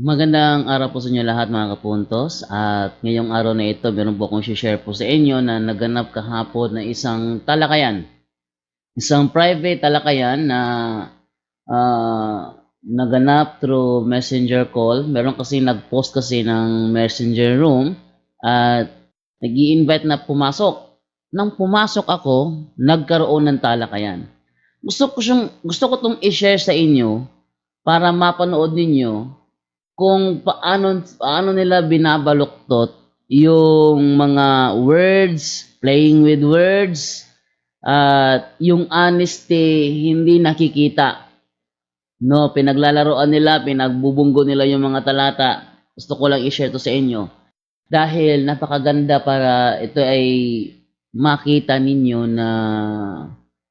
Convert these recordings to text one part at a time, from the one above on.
Magandang araw po sa inyo lahat mga kapuntos, at ngayong araw na ito meron po akong share po sa inyo na naganap kahapon na isang talakayan. Isang private talakayan na naganap through messenger call. Meron kasi nag-post kasi ng messenger room at nag-i-invite na pumasok. Nang pumasok ako, nagkaroon ng talakayan. Gusto ko 'tong i-share sa inyo para mapanood ninyo kung paano nila binabaluktot yung mga words, playing with words, at yung honesty hindi nakikita. No, pinaglalaroan nila, pinagbubunggo nila yung mga talata. Gusto ko lang i-share to sa inyo dahil napakaganda para ito ay makita ninyo na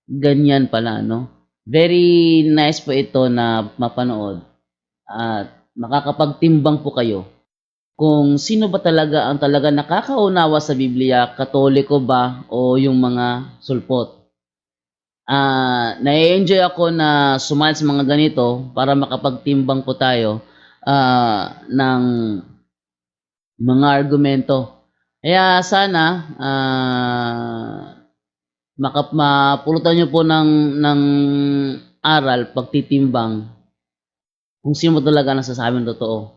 ganyan pala, no? Very nice po ito na mapanood at makakapagtimbang po kayo kung sino ba talaga ang talaga nakakaunawa sa Biblia, Katoliko ba o yung mga sulpot. Na-enjoy ako na sumali sa mga ganito para makapagtimbang po tayo ng mga argumento. Kaya sana mapulutan nyo po ng aral, pagtitimbang kung sino talaga nasasabi ng totoo.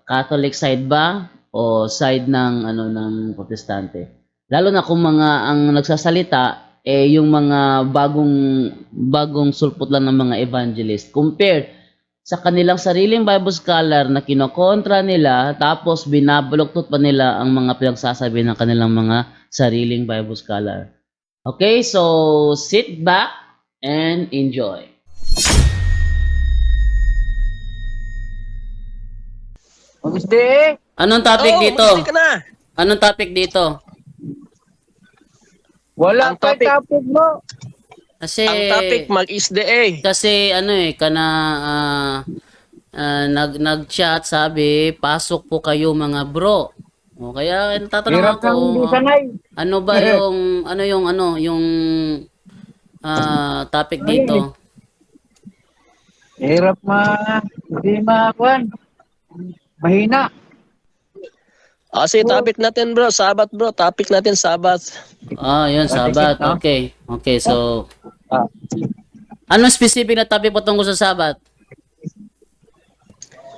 Catholic side ba o side ng Protestante? Lalo na kung mga ang nagsasalita yung mga bagong sulpot lang ng mga evangelist compared sa kanilang sariling Bible scholar na kinokontra nila, tapos binabaluktot pa nila ang mga pinagsasabi ng kanilang mga sariling Bible scholar. Okay, so sit back and enjoy. Mag-isde. Anong topic dito? Mag-isde ka na. Anong topic dito? Wala Ang pa topic- topic mo. Kasi Ang topic, mag-isde kasi nag-chat, sabi, pasok po kayo mga bro. O kaya tatanong Hirap ako, lang hindi sanay. ano ba yung topic dito? Hirap hindi makuhan. Mahina. Sige, topic natin bro, Sabat bro. Topic natin, Sabat. Yun, Sabat. no? Okay. Okay, so Ah. anong specific na topic po tungkol sa Sabat?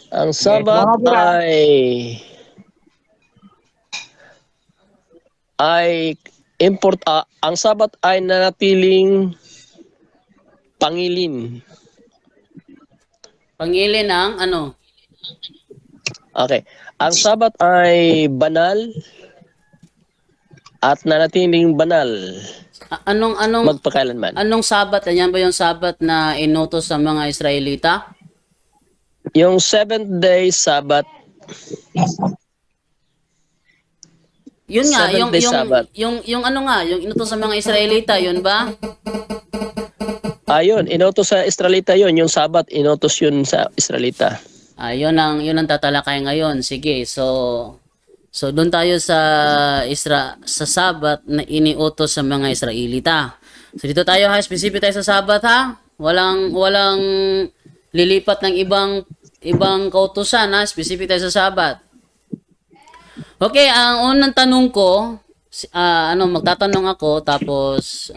Ang Sabat mga bro. ang Sabat ay nanatiling pangilin. Pangilin ng ano? Okay. Ang Sabat ay banal at nanatiling banal Anong magpakailanman. Sabat? Yan ba yung Sabat na inutos sa mga Israelita? Yung 7th day Sabat, Yun nga, Seventh day Sabbath. yung ano nga, yung inutos sa mga Israelita, yun ba? ayun, inutos sa Israelita yun. Yung Sabat, inutos yun sa Israelita. Yun ang tatalakay ngayon. Sige, so doon tayo sa sa Sabat na iniutos sa mga Israelita. So dito tayo ha, specific tayo sa Sabat ha. Walang lilipat ng ibang kautusan ha, specific tayo sa Sabat. Okay, ang unang tanong ko, magtatanong ako tapos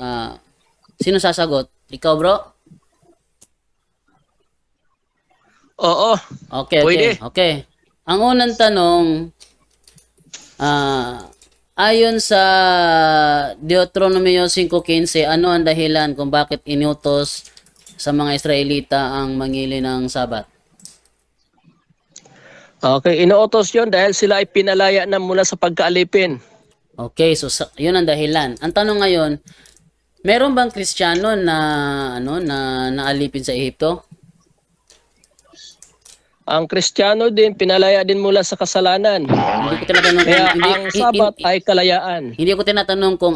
sino sasagot? Ikaw, bro? Oo. Okay. Ang unang tanong, ayon sa Deuteronomio 5:15, ano ang dahilan kung bakit inutos sa mga Israelita ang mangili ng Sabat? Okay, inuutos yun dahil sila ay pinalaya na mula sa pagkaalipin. Okay, so yun ang dahilan. Ang tanong ngayon, meron bang Kristiyano na naalipin sa Ehipto? Ang Kristiyano din, pinalaya din mula sa kasalanan. Hindi ko tinatanong Kaya kung ang Sabat ay kalayaan. hindi ko tinatanong kung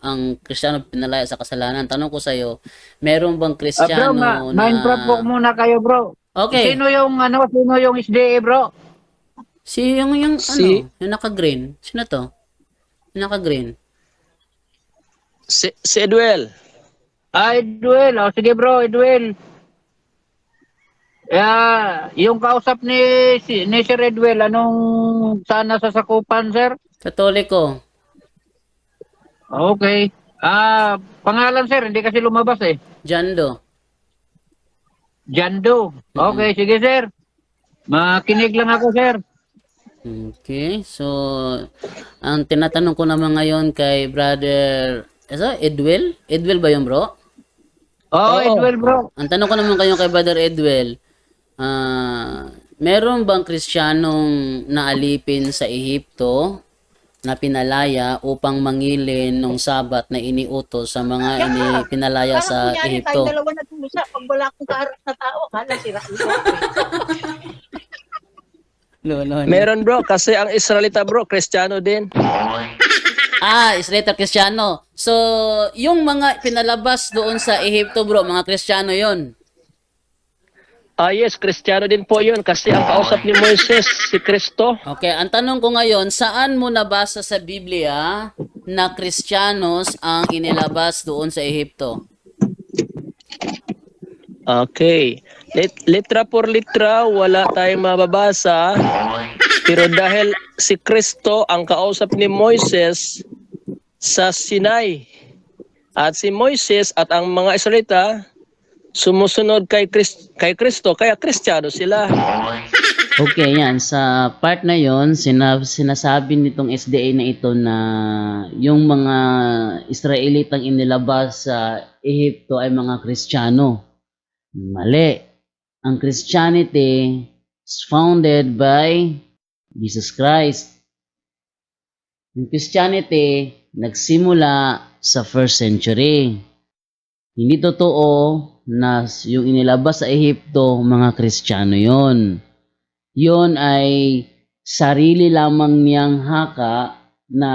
ang Kristiyano pinalaya sa kasalanan. Tanong ko sa iyo, meron bang Bro, Kristiyano na mind-prop po muna kayo, bro. Okay. Sino yung SDE, bro? yung naka-green. Sino to? Yung naka-green. Si Eduel. Edwel. Sige, bro, Edwel. Yung kausap ni Sir Edwell, anong sana sasakupan, sir? Katoliko. Okay. Pangalan, sir, hindi kasi lumabas eh. Jando. Jando. Okay, sige, sir. Makinig lang ako, sir. Okay, so ang tinatanong ko naman ngayon kay brother Edwell? Edwell ba yun, bro? Oo, Edwell, bro. Ang tanong ko naman kayo kay brother Edwell, meron bang Kristiyanong naalipin sa Ehipto na pinalaya upang mangilin ng sabat na iniutos sa mga pinalaya sa Ehipto? Tayo dalawa nag-usap. Pag wala akong kaharap na tao, akala sira ito. No. Meron bro, kasi ang Israelita bro, Kristiyano din. Israelita Kristiyano. So, yung mga pinalabas doon sa Ehipto, bro, mga Kristiyano yon. Yes, Kristiyano din po yun kasi ang kausap ni Moises, si Kristo. Okay, ang tanong ko ngayon, saan mo nabasa sa Biblia na Kristiyanos ang inilabas doon sa Ehipto? Okay. Litra por litra, wala tayong mababasa. Pero dahil si Kristo ang kausap ni Moises sa Sinai. At si Moises at ang mga Israelita sumusunod kay Kristo, kaya Kristiyano sila. Okay, yan. Sa part na yon, sinasabi nitong SDA na ito na yung mga Israelitang inilabas sa Ehipto ay mga Kristiyano. Mali. Ang Christianity is founded by Jesus Christ. Ang Christianity nagsimula sa first century. Hindi totoo na yung inilabas sa Ehipto, mga Kristiyano yon. Yon ay sarili lamang niyang haka na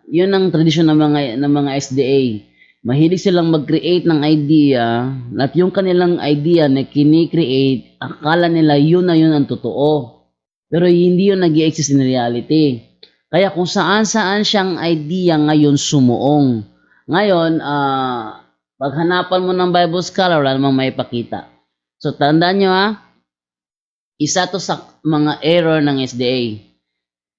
yun ang tradisyon ng mga SDA. Mahilig silang mag-create ng idea at yung kanilang idea na kini-create, akala nila yun na yun ang totoo. Pero hindi yun nag-i-exist in reality. Kaya kung saan-saan siyang idea ngayon sumuong. Ngayon, paghanapan mo ng Bible scholar, wala namang maipakita. So, tandaan nyo isa to sa mga error ng SDA.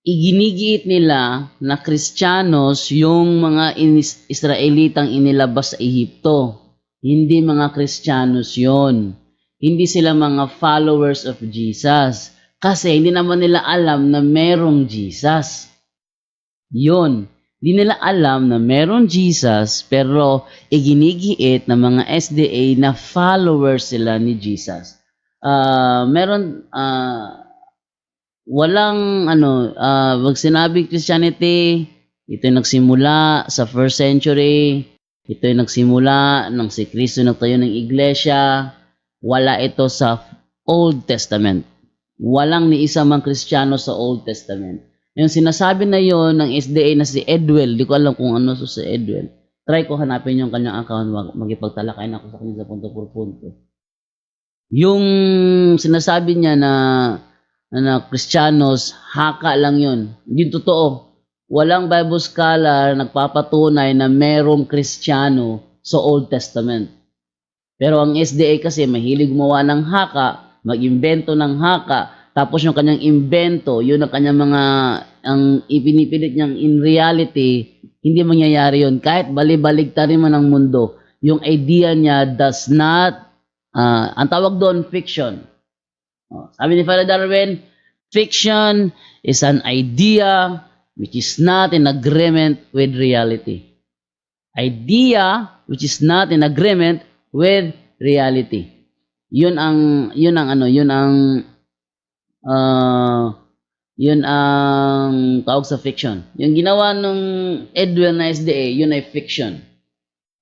Iginigiit nila na Kristiyanos yung mga Israelitang inilabas sa Ehipto. Hindi mga Kristiyanos yon. Hindi sila mga followers of Jesus. Kasi hindi naman nila alam na merong Jesus. Yun. Hindi nila alam na merong Jesus, pero iginigiit ng mga SDA na followers sila ni Jesus. Walang wag sinabing Christianity, ito yung nagsimula sa first century, ito yung nagsimula nang si Kristo nagtayo ng iglesia, wala ito sa Old Testament. Walang ni isa mang Kristiyano sa Old Testament. Yung sinasabi na yon ng SDA na si Edwell, di ko alam kung ano si Edwell. Try ko hanapin yung kanyang account, magipagtalakayan ako sa kanya sa punto por punto. Yung sinasabi niya na Kristiyanos, haka lang yun. Hindi totoo. Walang Bible scholar nagpapatunay na merong Kristiyano sa Old Testament. Pero ang SDA kasi mahilig gumawa ng haka, mag-imbento ng haka, tapos yung kanyang imbento, yun ang kanyang ang ipinipilit niyang in reality, hindi mangyayari yun. Kahit bali-baligtarin mo ng mundo, yung idea niya does not, ang tawag doon, fiction. Sabi ni Father Darwin, fiction is an idea which is not in agreement with reality. Idea which is not in agreement with reality. Yun ang tawag sa fiction. Yung ginawa nung Edwell na SDA, yun ay fiction.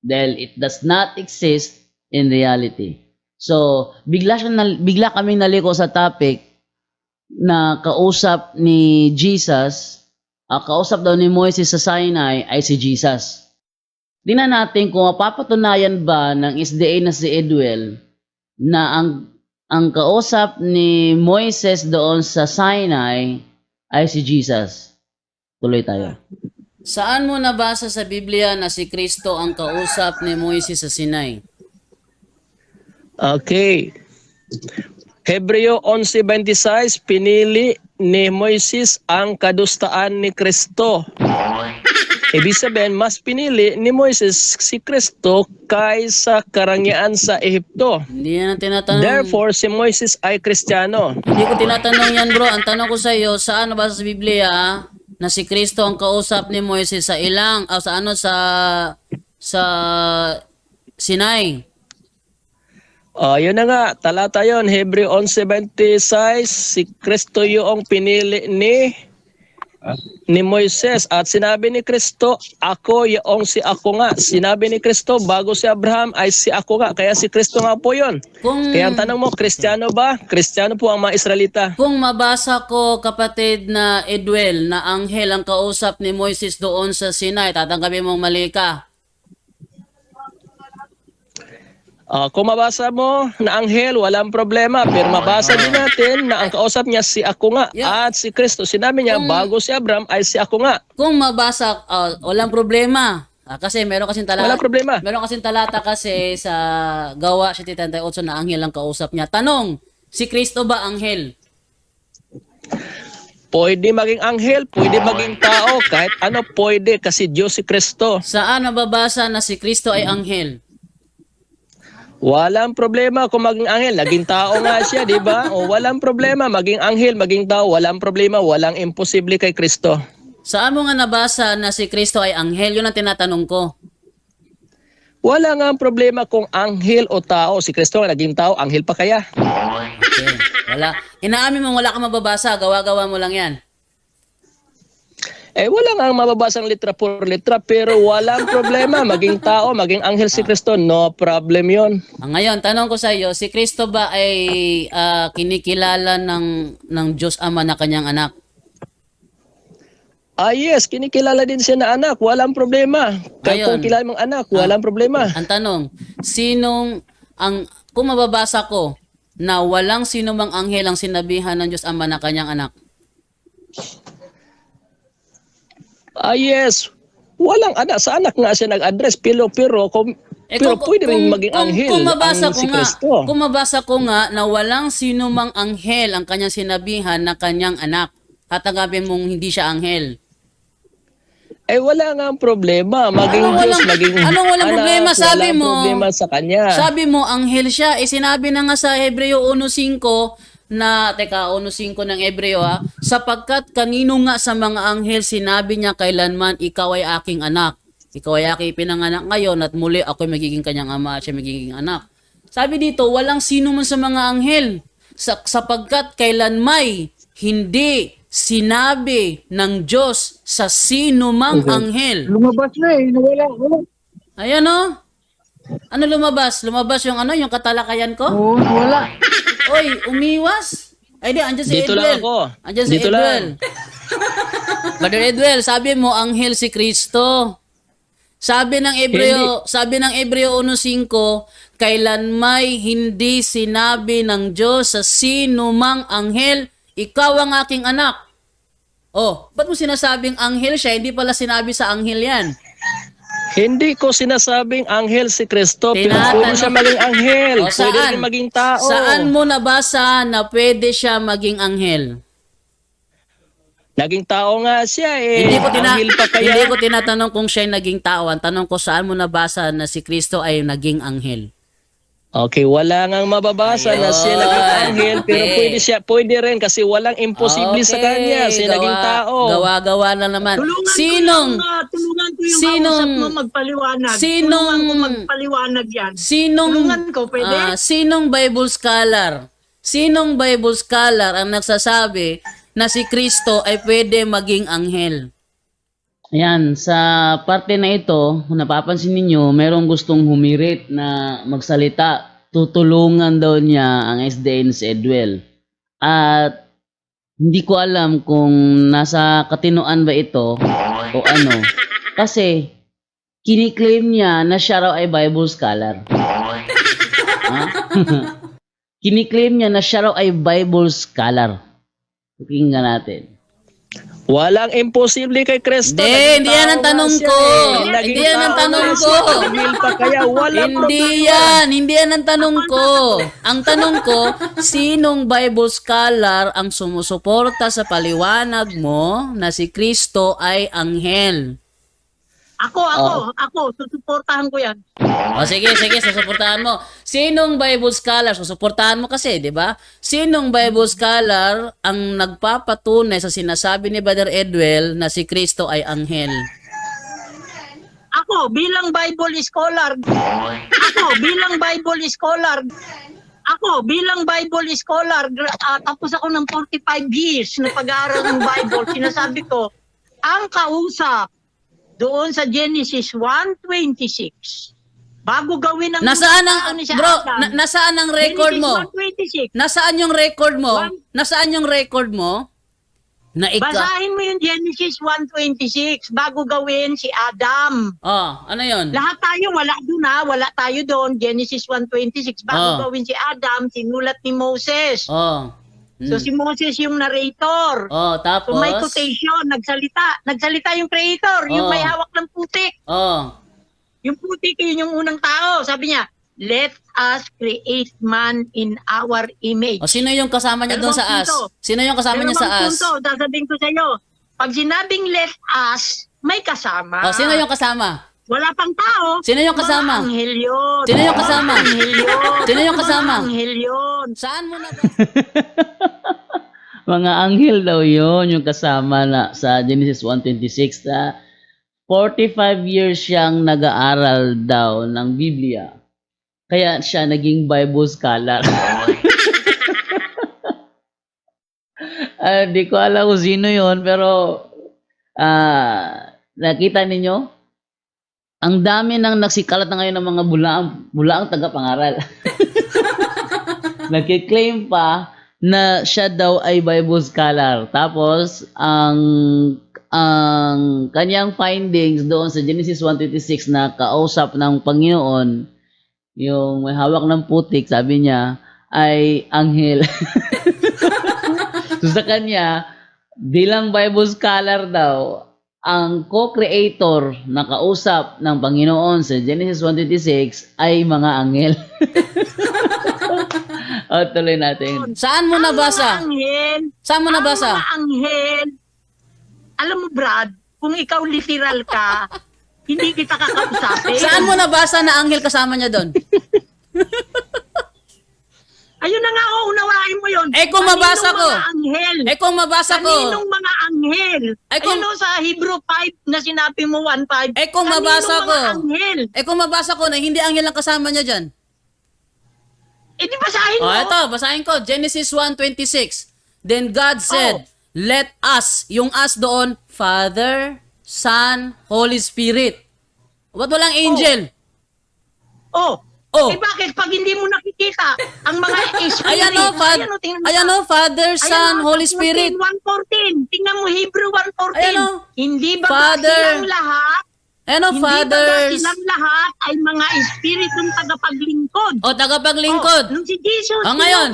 Dahil it does not exist in reality. So, bigla kaming naliko sa topic na kausap ni Jesus, kausap daw ni Moises sa Sinai ay si Jesus. Tingnan natin kung mapapatunayan ba ng SDA na si Edwell na ang kausap ni Moises doon sa Sinai ay si Jesus. Tuloy tayo. Saan mo nabasa sa Biblia na si Kristo ang kausap ni Moises sa Sinai? Okay. Hebreo 11:26, pinili ni Moises ang kadustaan ni Kristo. Ibig sabihin, mas pinili ni Moises si Kristo kaysa karangyaan sa Ehipto. Hindi yan ang tinatanong. Therefore, si Moises ay Kristiyano. Hindi ko tinatanong yan, bro. Ang tanong ko sa iyo, saan ba sa Biblia na si Kristo ang kausap ni Moises sa ilang sa Sinai? Yun na nga, talata yun, Hebreo 11:26, si Kristo yung pinili ni Moises. At sinabi ni Kristo, ako yung si ako nga. Sinabi ni Kristo, bago si Abraham ay si ako nga. Kaya si Kristo nga po yun. Kaya ang tanong mo, Kristiyano ba? Kristiyano po ang mga Israelita. Kung mabasa ko, kapatid na Edwel, na anghel ang kausap ni Moises doon sa Sinai, tatanggapin mong mali ka. Kung mabasa mo na anghel, walang problema. Pero mabasa din natin na ang kausap niya si ako nga. Yeah. At si Kristo, sinabi niya, bago si Abraham ay si ako nga. Kung mabasa, walang problema. Kasi meron kasing talata. Walang problema. Meron kasing talata kasi sa Gawa 7:38 na anghel ang kausap niya. Tanong, si Kristo ba anghel? Pwede maging anghel, pwede maging tao, kahit ano pwede kasi Diyos si Kristo. Saan nababasa na si Kristo ay anghel? Walang problema kung maging anghel, naging tao nga siya, di ba? O walang problema, maging anghel, maging tao, walang problema, walang imposible kay Kristo. Saan mo nga nabasa na si Kristo ay anghel? Yun ang tinatanong ko. Wala nga ang problema kung anghel o tao. Si Kristo nga naging tao, anghel pa kaya? Okay. Wala. Inaamin mo wala kang mababasa, gawa-gawa mo lang yan. Wala nga ang mababasang litra por litra, pero walang problema. Maging tao, maging anghel si Kristo, no problem yon. Ngayon, tanong ko sa iyo, si Kristo ba ay kinikilala ng Diyos Ama na kanyang anak? Yes, kinikilala din siya na anak, walang problema. Kaya Ngayon, kung kilala mong anak, walang problema. Ang tanong, kung mababasa ko na walang sino mang anghel ang sinabihan ng Diyos Ama na kanyang anak? Yes, walang anak. Sa anak nga siya nag-address, pero pwede rin maging anghel ang si Kristo. Kung mabasa ko nga na walang sino mang anghel ang kanyang sinabihan na kanyang anak, tatanggapin mong hindi siya anghel. Wala nga ang problema. Maging Diyos, maging anong walang anak, problema? Sabi walang mo, problema sa kanya. Sabi mo, anghel siya. Sinabi na nga sa Hebreo 1:5 na, 1:5 ng Hebreo sapagkat kanino nga sa mga anghel sinabi niya kailanman, ikaw ay aking anak. Ikaw ay aking pinanganak ngayon at muli ako'y magiging kanyang ama at siya magiging anak. Sabi dito, walang sino man sa mga anghel sapagkat kailanmay hindi sinabi ng Diyos sa sino mang anghel. Lumabas na nawala. Ayan o. Ano lumabas? Lumabas yung yung katalakayan ko? Oo, wala. Oy, umiwas. Ay di, andyan si Dito Edwel. lang ako. Andyan si Dito Edwel. lang. Brother Edwel, sabi mo anghel si Kristo. Sabi ng Hebreo 1:5, kailan may hindi sinabi ng Diyos sa sino mang anghel, ikaw ang aking anak. Ba't mo sinasabing anghel siya? Hindi pala sinabi sa anghel yan. Hindi ko sinasabing anghel si Kristo, pero Tinatanong- pwede siya maging anghel. Pwede Saan? rin maging tao. Saan mo nabasa na pwede siya maging anghel? Naging tao nga siya Hindi Anghel pa kaya? hindi ko tinatanong kung siya naging tao. Ang tanong ko, saan mo nabasa na si Kristo ay naging anghel? Okay, wala ngang mababasa na siya naging anghel, pero Okay. pwede rin kasi walang imposible sa kanya. Siya naging tao. Gawa-gawa na naman. Tulungan Sinong ko yung kausap mo magpaliwanag. Tulungan ko magpaliwanag yan. Tulungan ko, pwede? Sinong Bible scholar? Sinong Bible scholar ang nagsasabi na si Kristo ay pwede maging anghel? Ayan, sa parte na ito, kung napapansin ninyo, merong gustong humirit na magsalita. Tutulungan daw niya ang SDN si Edwel. At hindi ko alam kung nasa katinoan ba ito o ano. Kasi kiniklaim niya na siya raw ay Bible scholar. Kiniklaim niya na siya raw ay Bible scholar. Pakinggan natin. Walang imposible kay Kristo. Hindi yan ang tanong ko. Hindi yan ang tanong ko. Kaya wala Hindi yan ang tanong ko. Ang tanong ko, sinong Bible scholar ang sumusuporta sa paliwanag mo na si Kristo ay anghel? Ako, susuportahan ko yan. O sige, susuportahan mo. Sinong Bible scholar? Susuportahan mo kasi, di ba? Sinong Bible scholar ang nagpapatunay sa sinasabi ni Brother Edwel na si Kristo ay anghel? Ako, bilang Bible scholar, tapos ako ng 45 years na pag-aaral ng Bible, sinasabi ko, ang kausap doon sa Genesis 1:26, bago gawin ang Nasaan ang ni sa bro, Adam, nasaan ang record mo? Genesis 1:26. Nasaan yung record mo? Nasaan yung record mo? Na Basahin mo yung Genesis 1:26 bago gawin si Adam. ano 'yon? Lahat tayo wala tayo doon. Genesis 1:26 bago gawin si Adam, sinulat ni Moses. So si Moses yung narrator. Tapos So may quotation, nagsalita yung creator, yung may hawak ng putik. Yung putik yun yung unang tao. Sabi niya, let us create man in our image. sino yung kasama niya doon sa as? Sino yung kasama niya sa as? Sasabihin ko sa iyo, pag sinabing let us, may kasama. Sino yung kasama? Wala pang tao. Sino yung kasama? Mga anghel yun. Sino yung kasama? Mga anghel yun. Sino yung kasama? Mga anghel yun. Saan mo na Mga anghel daw yun, yung kasama na sa Genesis 1:26 na 45 years siyang nag-aaral daw ng Biblia. Kaya siya naging Bible scholar. Di ko alam kung sino yun, pero nakita ninyo? Ang dami nang nagsikalat na ngayon ng mga bulaang taga-pangaral. Nagkiklaim pa na siya daw ay Bible scholar. Tapos, ang kanyang findings doon sa Genesis 1:26 na kausap ng Panginoon, yung may hawak ng putik, sabi niya, ay anghel. So sa kanya, bilang Bible scholar daw, ang co-creator na kausap ng Panginoon sa Genesis 1:26 ay mga anghel. Tuloy natin. Saan mo nabasa? Saan mo nabasa? Ang mga anghel, alam mo Brad, kung ikaw literal ka, hindi kita kakausapin. Saan mo nabasa na anghel kasama niya doon? Ayun na nga, unawain mo yun. Kung mabasa ko. Mga anghel. Kung mabasa ko. Kaninong mga anghel? Kung sa Hebrew 5 na sinabi mo 1:5. Kung mabasa ko. Mga anghel? Kung mabasa ko na hindi anghel ang kasama niya dyan. Di basahin mo. Ito, basahin ko. Genesis 1:26. Then God said, let us, yung us doon, Father, Son, Holy Spirit. Walang angel? Bakit pag hindi mo nakikita ang mga spirit? Ayan o, Father, Son, Holy Spirit. 1:14. Tingnan mo Hebrew 1:14. Ayan o. Hindi ba Father, silang lahat? Fathers. Hindi ba silang lahat ay mga espiritong tagapaglingkod? Tagapaglingkod. Nung si Jesus, ngayon,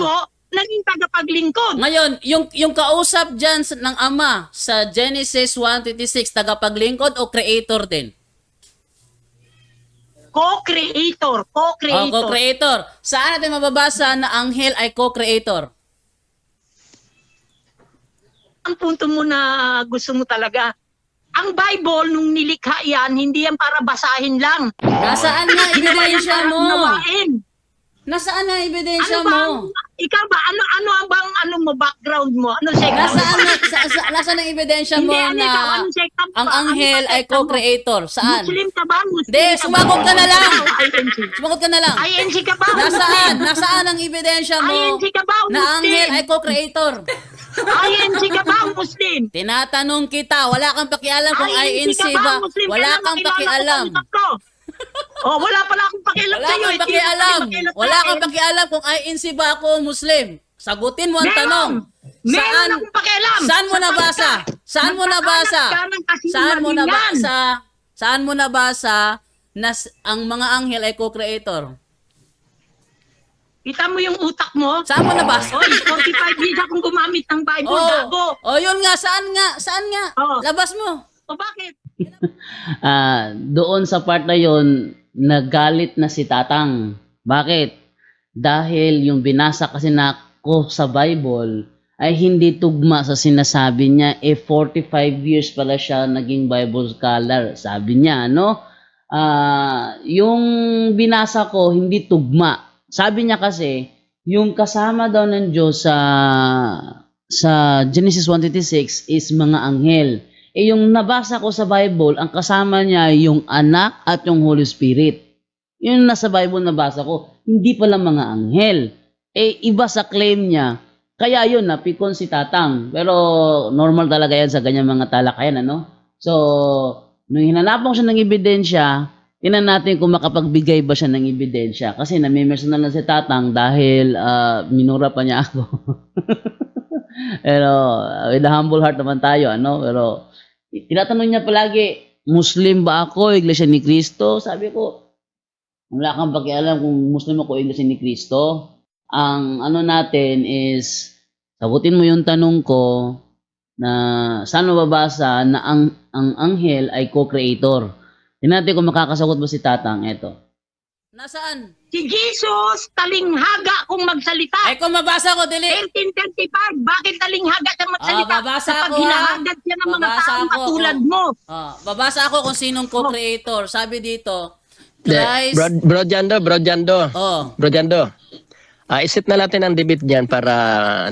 naging tagapaglingkod. Ngayon, yung kausap dyan ng Ama sa Genesis 1:26, tagapaglingkod o creator din? Co-creator. Co-creator. Saan natin mababasa na anghel ay co-creator? Ang punto mo na gusto mo talaga, ang Bible, nung nilikha yan, hindi yan para basahin lang. Nasaan nga ebidensya mo? Nawain. Nasaan nga ebidensya mo? Ikaw ba, ano mo, background mo? Ano sekta mo? Nasaan ang ebidensya mo Hindi, na anong sekta mo? ang anghel ay co-creator? Saan? Muslim ka ba? Hindi, sumagot ka na lang. Sumagot ka na lang. INC ka ba? Nasaan ang ebidensya mo INC ka ba? na anghel ay co-creator? INC ka ba, Muslim? Tinatanong kita, wala kang pakialam kung INC ba? Wala kang pakialam. Wala pala akong pakialam Wala kang pakialam. Wala kang pakialam kung INC ba ako Muslim. Sagutin mo ang tanong. Meron akong pakialam. Saan mo nabasa? Saan mo nabasa? Saan mo nabasa? Saan mo nabasa na ang mga anghel ay co-creator? Kita mo yung utak mo? Saan mo nabasa? Oy, 45 years akong gumamit ng Bible, gago. Oh, yun nga. Saan nga? Oh. Labas mo. O bakit? Doon sa part na yon, nagalit na si Tatang. Bakit? Dahil yung binasa kasi na ko sa Bible ay hindi tugma sa sinasabi niya. 45 years pala siya naging Bible scholar. Sabi niya, no? Yung binasa ko, hindi tugma. Sabi niya kasi, yung kasama daw ng Diyos sa Genesis 1:26 is mga anghel. Yung nabasa ko sa Bible, ang kasama niya yung anak at yung Holy Spirit. Yung nasa Bible nabasa ko, hindi pala mga anghel. Iba sa claim niya. Kaya yun, napikon si Tatang. Pero normal talaga yan sa ganyan mga talakayan, ano? So, nung hinanapan ko siya ng ebidensya, tingnan natin kung makapagbigay ba siya ng ebidensya. Kasi nami-mention na lang si Tatang dahil minura pa niya ako. Pero with a humble heart naman tayo, ano? Pero tinatanong niya palagi, Muslim ba ako, Iglesia ni Cristo? Sabi ko, wala kang pakialam kung Muslim ako, Iglesia ni Cristo. Ang ano natin is, sagutin mo yung tanong ko na saan mababasa na ang anghel ay co-creator. Tingnan natin kung makakasagot ba si Tatang. Eto. Nasaan? Si Jesus, talinghaga kung magsalita. Kung mabasa ko, dili. 1835, bakit talinghaga ka magsalita? Babasa Kapag ako, hinahagad siya ng mga Babasa taong ako, katulad mo. Babasa ako kung sinong co-creator. Sabi dito, De, Christ. Bro Jando. Bro Jando. Isip na natin ang debate diyan para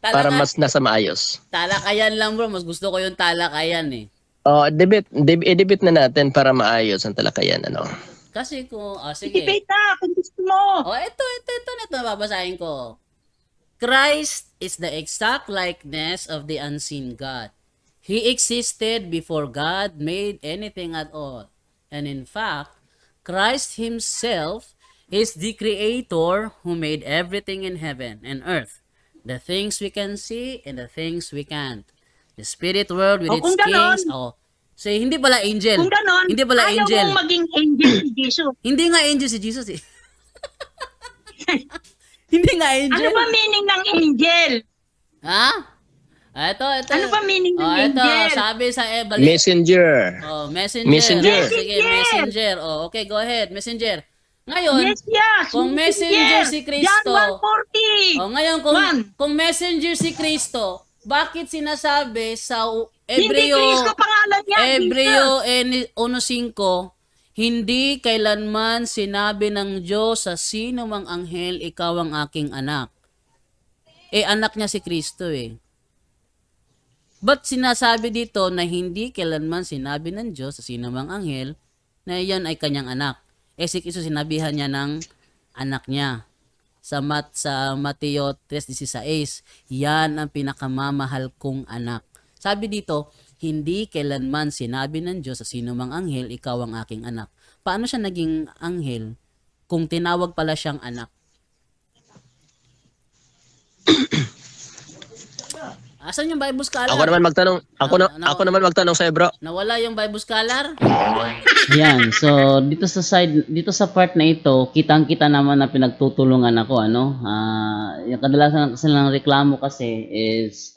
para mas nasa maayos. Talakayan lang, bro. Mas gusto ko yung talakayan eh. Debate na natin para maayos ang talakayan, Kasi sige. I-debate na kung gusto mo. Ito babasahin ko. Christ is the exact likeness of the unseen God. He existed before God made anything at all. And in fact, Christ himself is the creator who made everything in heaven and earth. The things we can see and the things we can't. The spirit world with its kings. So, hindi pala angel. Kung ganon, Hindi pala ayaw angel. mong maging angel si Jesus. Hindi nga angel si Jesus eh. Hindi nga angel. Ano ba meaning ng angel? Ha? Ito. Ano ba meaning ng Ito, angel? sabi sa balik. Messenger. Messenger. Messenger. Sige, messenger. Okay, go ahead. Messenger. Ngayon, Yes, yes. kung messenger si Kristo. John 1:40. Ngayon, kung messenger si Kristo, bakit sinasabi sa Hindi Hebreo Kristo pangalan niya. Hebreo 1:5, hindi kailanman sinabi ng Diyos sa sino mang anghel, ikaw ang aking anak. Anak niya si Kristo eh. Ba't sinasabi dito na hindi kailanman sinabi ng Diyos sa sino mang anghel na iyan ay kanyang anak? Si Kristo sinabihan niya ng anak niya. Sa Mateo 3:16, yan ang pinakamamahal kong anak. Sabi dito, hindi kailanman sinabi ng Diyos sa sino mang anghel, ikaw ang aking anak. Paano siya naging anghel kung tinawag pala siyang anak? Asan yung Bible scholar? Ako naman magtanong sa bro. Nawala yung Bible scholar? Yan. So, dito sa part na ito, kitang-kita naman na pinagtutulungan ako, ano? Yung kadalasan kasi ng reklamo kasi is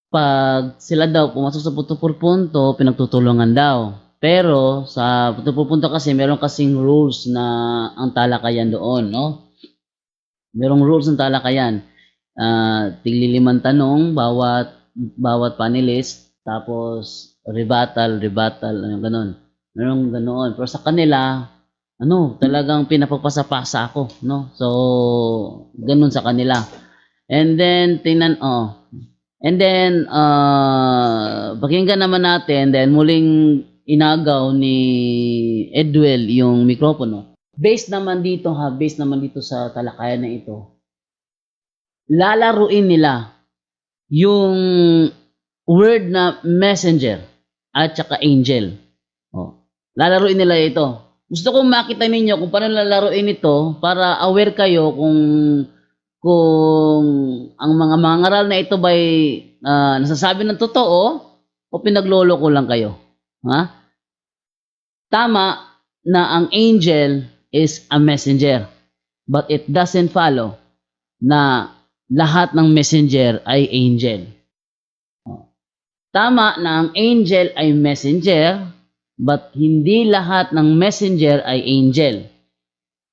pag sila daw pumasok sa putupur punto, pinagtutulungan daw. Pero sa putupur punto kasi meron kasing rules na ang talakayan doon, no? Merong rules ng talakayan. Tiglilimang tanong bawat panelist, tapos rebuttal, ano ganoon. Merong ganoon. Pero sa kanila, talagang pinapapasa-pasa ako, no? So, ganoon sa kanila. And then pakinggan naman natin, then muling inagaw ni Edwell yung mikropono. Based naman dito sa talakayan na ito, lalaruin nila yung word na messenger at saka angel. Lalaruin nila ito. Gusto kong makita ninyo kung paano lalaruin ito para aware kayo kung ang mga mangaral na ito ba'y nasasabi ng totoo o pinaglolo ko lang kayo. Ha? Tama na ang angel is a messenger. but it doesn't follow na lahat ng messenger ay angel. Tama na ang angel ay messenger, but hindi lahat ng messenger ay angel.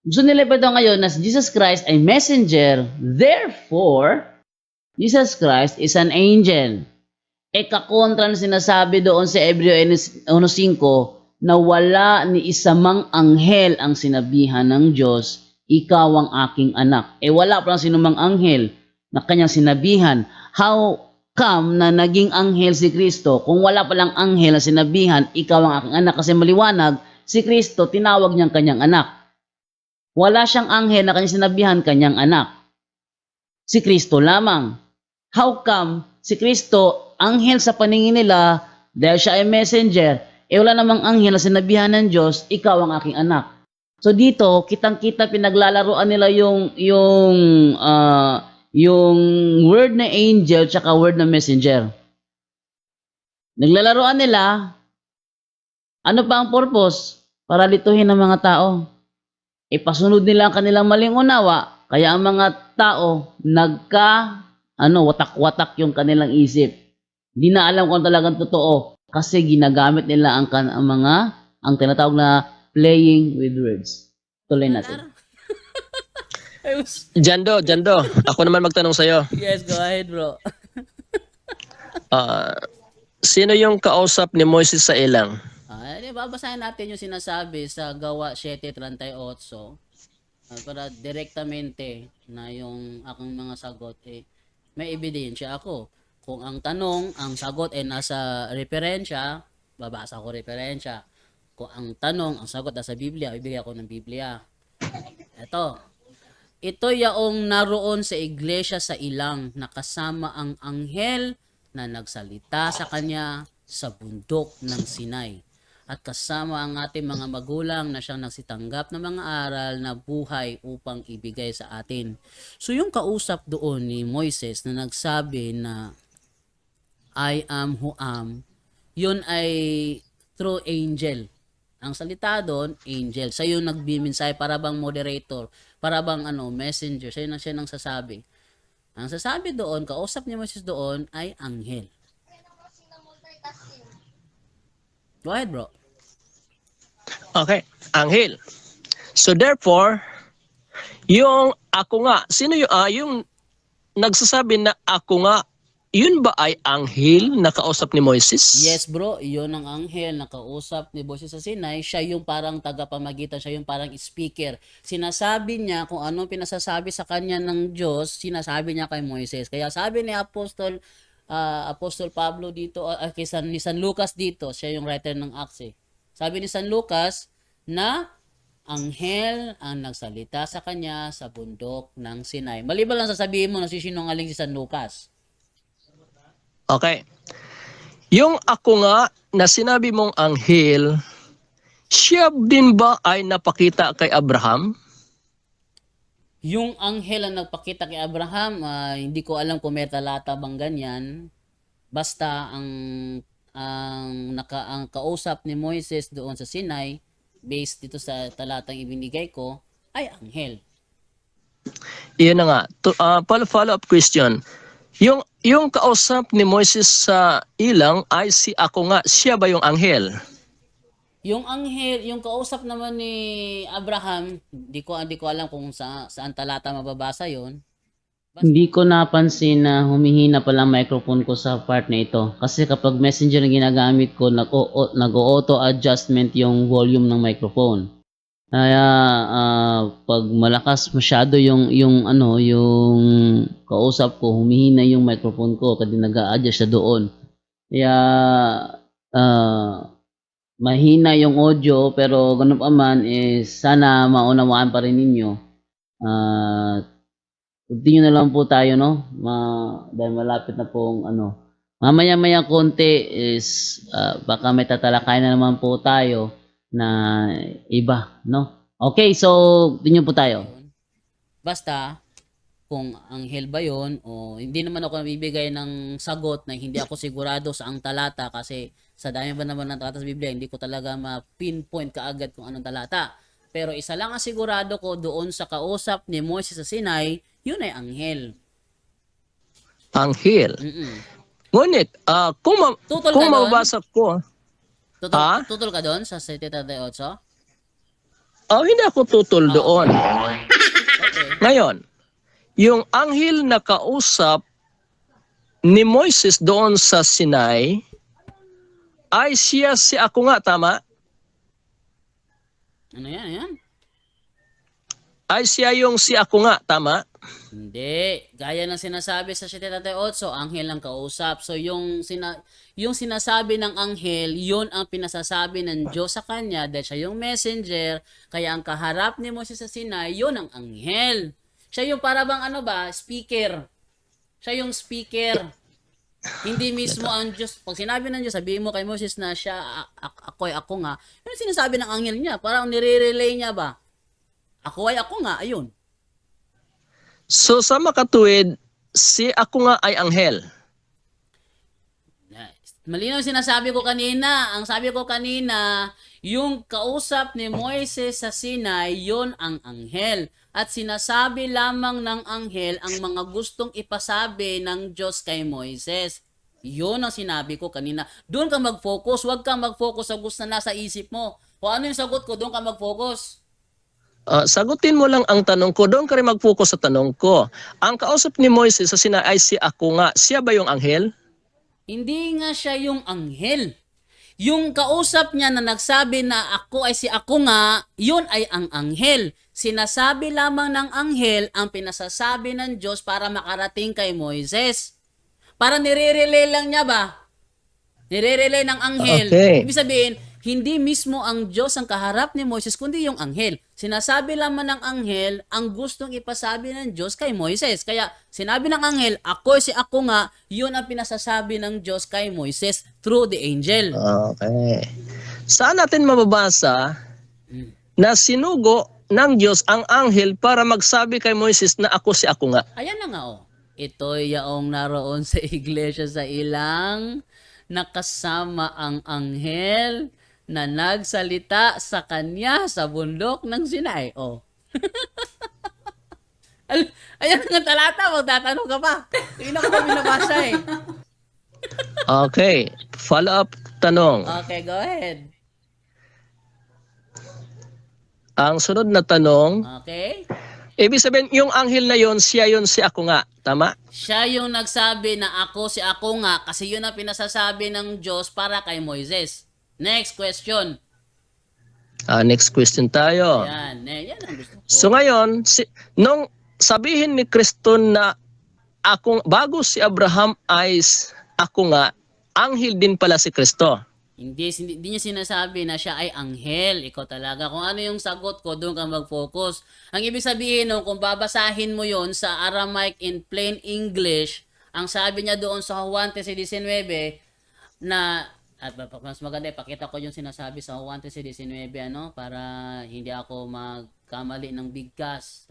Gusto nila ipadaw ngayon na si Jesus Christ ay messenger, therefore, Jesus Christ is an angel. Kakontra na sinasabi doon sa Hebreo 1:5 na wala ni isa mang anghel ang sinabihan ng Diyos, ikaw ang aking anak. Wala pa lang sinumang anghel na kanyang sinabihan. How come na naging anghel si Kristo kung wala pa lang anghel na sinabihan, ikaw ang aking anak? Kasi maliwanag, si Kristo tinawag niyang kanyang anak. Wala siyang anghel na kanyang sinabihan kanyang anak. Si Kristo lamang. How come si Kristo, anghel sa paningin nila, dahil siya ay messenger, wala namang anghel na sinabihan ng Diyos, ikaw ang aking anak. So dito, kitang-kita pinaglalaroan nila yung word na angel tsaka word na messenger. Naglalaroan nila, ano pa ang purpose? Para lituhin ng mga tao. Ipasunod nila ang kanilang maling unawa, kaya ang mga tao watak-watak yung kanilang isip. Hindi na alam kung talagang totoo kasi ginagamit nila ang tinatawag na playing with words. Tuloy natin. Jando, ako naman magtanong sa'yo. Yes, go ahead, bro. Sino yung kausap ni Moises sa ilang? Babasahin natin yung sinasabi sa Gawa 7:38 para direktamente na yung aking mga sagot may ebidensya ako. Kung ang tanong, ang sagot ay nasa referensya, babasa ko referensya. Kung ang tanong, ang sagot nasa Biblia, ibigay ako ng Biblia. Ito yaong naroon sa iglesia sa ilang nakasama ang anghel na nagsalita sa kanya sa bundok ng Sinai. At kasama ang ating mga magulang na siyang nagsitanggap ng mga aral na buhay upang ibigay sa atin. So yung kausap doon ni Moises na nagsabi na I am who am, yun ay through angel. Ang salita doon, angel. Siya yung nagbimensahe, para bang moderator, para bang messenger. Siya nang sasabi. Ang sasabi doon, kausap ni Moises doon ay anghel. Go ahead, bro. Okay, anghel. So therefore, yung ako nga, sino yung nagsasabi na ako nga, yun ba ay anghel na kausap ni Moises? Yes, bro. Yun ang anghel na kausap ni Moises sa Sinai. Siya yung parang tagapamagitan, siya yung parang speaker. Sinasabi niya kung anong pinasasabi sa kanya ng Diyos, sinasabi niya kay Moises. Kaya sabi ni Apostol Pablo dito, ni San Lucas dito, siya yung writer ng Acts. Sabi ni San Lucas na anghel ang nagsalita sa kanya sa bundok ng Sinai. Maliban lang sasabihin mo na sisinungaling si San Lucas. Okay. Yung ako nga na sinabi mong anghel, siya din ba ay napakita kay Abraham? Yung anghel ang nagpakita kay Abraham, hindi ko alam kung may talata bang ganyan. Basta ang kausap ni Moises doon sa Sinai, based dito sa talatang ibinigay ko, ay anghel. Iyon na nga. Follow-up question. Yung kausap ni Moises sa ilang ay si ako nga, siya ba yung anghel? Yung anghel, yung kausap naman ni Abraham, di ko alam kung saan talata mababasa yon. Hindi ko napansin na humihina pala ang microphone ko sa part na ito. Kasi kapag messenger na ginagamit ko, nag-auto adjustment yung volume ng microphone. Kaya pag malakas masyado yung kausap ko, humihina yung microphone ko kasi nag-a-adjust siya doon. Kaya mahina yung audio, pero ganun pa man sana maunawaan pa rin ninyo. Continue na lang po tayo, no? Dahil malapit na pong mamaya-maya konti is baka may tatalakayan na naman po tayo na iba, no? Okay, so continue po tayo. Basta kung anghel ba yon o hindi naman ako nabibigay ng sagot na hindi ako sigurado sa ang talata kasi sa dami ba naman ng talata sa Biblia, hindi ko talaga ma-pinpoint kaagad kung anong talata. Pero isa lang ang sigurado ko doon sa kausap ni Moises sa Sinai, yun ay anghel. Anghel. Ngunit, Tutol kung ka doon? mababasa ko, Tutol ka doon sa 7:38? hindi ako tutol doon. Okay. Ngayon, yung anghel na kausap ni Moises doon sa Sinai, ay siya si ako nga, tama? Ano yan? Ay siya yung si ako nga, tama? Hindi. Gaya ng sinasabi sa 7:38, anghel ang kausap. So yung sinasabi ng anghel, yun ang pinasasabi ng Diyos sa kanya dahil siya yung messenger. Kaya ang kaharap ni Moses sa Sinai, yun ang anghel. Siya yung para bang speaker. Siya yung speaker. Hindi mismo ang Diyos. Pag sinabi ng Diyos, sabihin mo kay Moses na siya, ako ay ako nga. Yun ang sinasabi ng anghel niya. Parang nire-relay niya ba? Ako ay ako nga. Ayun. So sa makatuwid, si ako nga ay anghel. Malinaw sinasabi ko kanina. Ang sabi ko kanina, yung kausap ni Moises sa Sinai, yon ang anghel. At sinasabi lamang ng anghel ang mga gustong ipasabi ng Diyos kay Moises. Yun ang sinabi ko kanina. Doon ka mag-focus. Huwag kang mag-focus sa gusto na nasa isip mo. Kung ano yung sagot ko, doon ka mag-focus. Sagutin mo lang ang tanong ko. Doon ka rin mag-focus sa tanong ko. Ang kausap ni Moises sa Sinai ay si ako nga. Siya ba yung anghel? Hindi nga siya yung anghel. Yung kausap niya na nagsabi na ako ay si ako nga, yun ay ang anghel. Sinasabi lamang ng anghel ang pinasasabi ng Diyos para makarating kay Moises. Para nire-relay lang niya ba? Nire-relay ng anghel. Okay. Ibig sabihin, hindi mismo ang Diyos ang kaharap ni Moises, kundi yung anghel. Sinasabi lamang ng anghel ang gustong ipasabi ng Diyos kay Moises. Kaya sinabi ng anghel, ako si ako nga, yun ang pinasasabi ng Diyos kay Moises through the angel. Okay. Saan natin mababasa na sinugo ng Diyos ang anghel para magsabi kay Moises na ako si ako nga? Ayan na nga Ito yaong naroon sa iglesia sa ilang nakasama ang anghel na nagsalita sa kanya sa bundok ng Sinai. Ayan ang talata, magtatanong ka pa. Hindi na ko pa binabasa Okay. Follow-up tanong. Okay, go ahead. Ang sunod na tanong, Okay? ibig sabihin, yung anghel na yon, siya yon si ako nga. Tama? Siya yung nagsabi na ako si ako nga kasi yun ang pinasasabi ng Diyos para kay Moises. Next question. Next question tayo. Yan ang gusto ko. So ngayon, nung sabihin ni Kristo na bago si Abraham ay ako nga, anghel din pala si Kristo. Hindi niya sinasabi na siya ay anghel. Ikaw talaga. Kung ano yung sagot ko, doon ka mag-focus. Ang ibig sabihin nung kung babasahin mo yon sa Aramaic in plain English, ang sabi niya doon sa Juan 13:19 na at mas maganda, pakita ko yung sinasabi sa Juan 13:19 para hindi ako magkamali ng bigkas.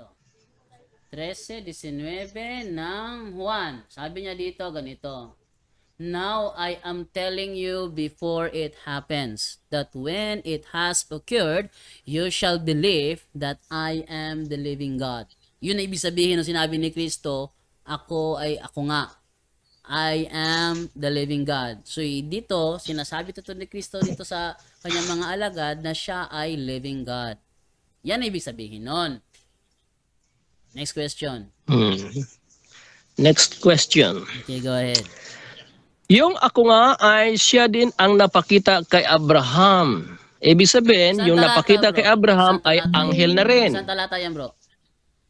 13:19 ng Juan. Sabi niya dito ganito. Now I am telling you before it happens, that when it has occurred, you shall believe that I am the living God. Yun ang ibig sabihin ng sinabi ni Kristo, ako ay ako nga. I am the living God. So dito, sinasabi ito ni Kristo dito sa kanyang mga alagad na siya ay living God. Yan ang ibig sabihin nun. Next question. Next question. Okay, go ahead. Yung ako nga ay siya din ang napakita kay Abraham. Ibig sabihin, Saan yung talata, napakita bro? kay Abraham Saan ay talata? anghel na rin. Saan talata yan, bro?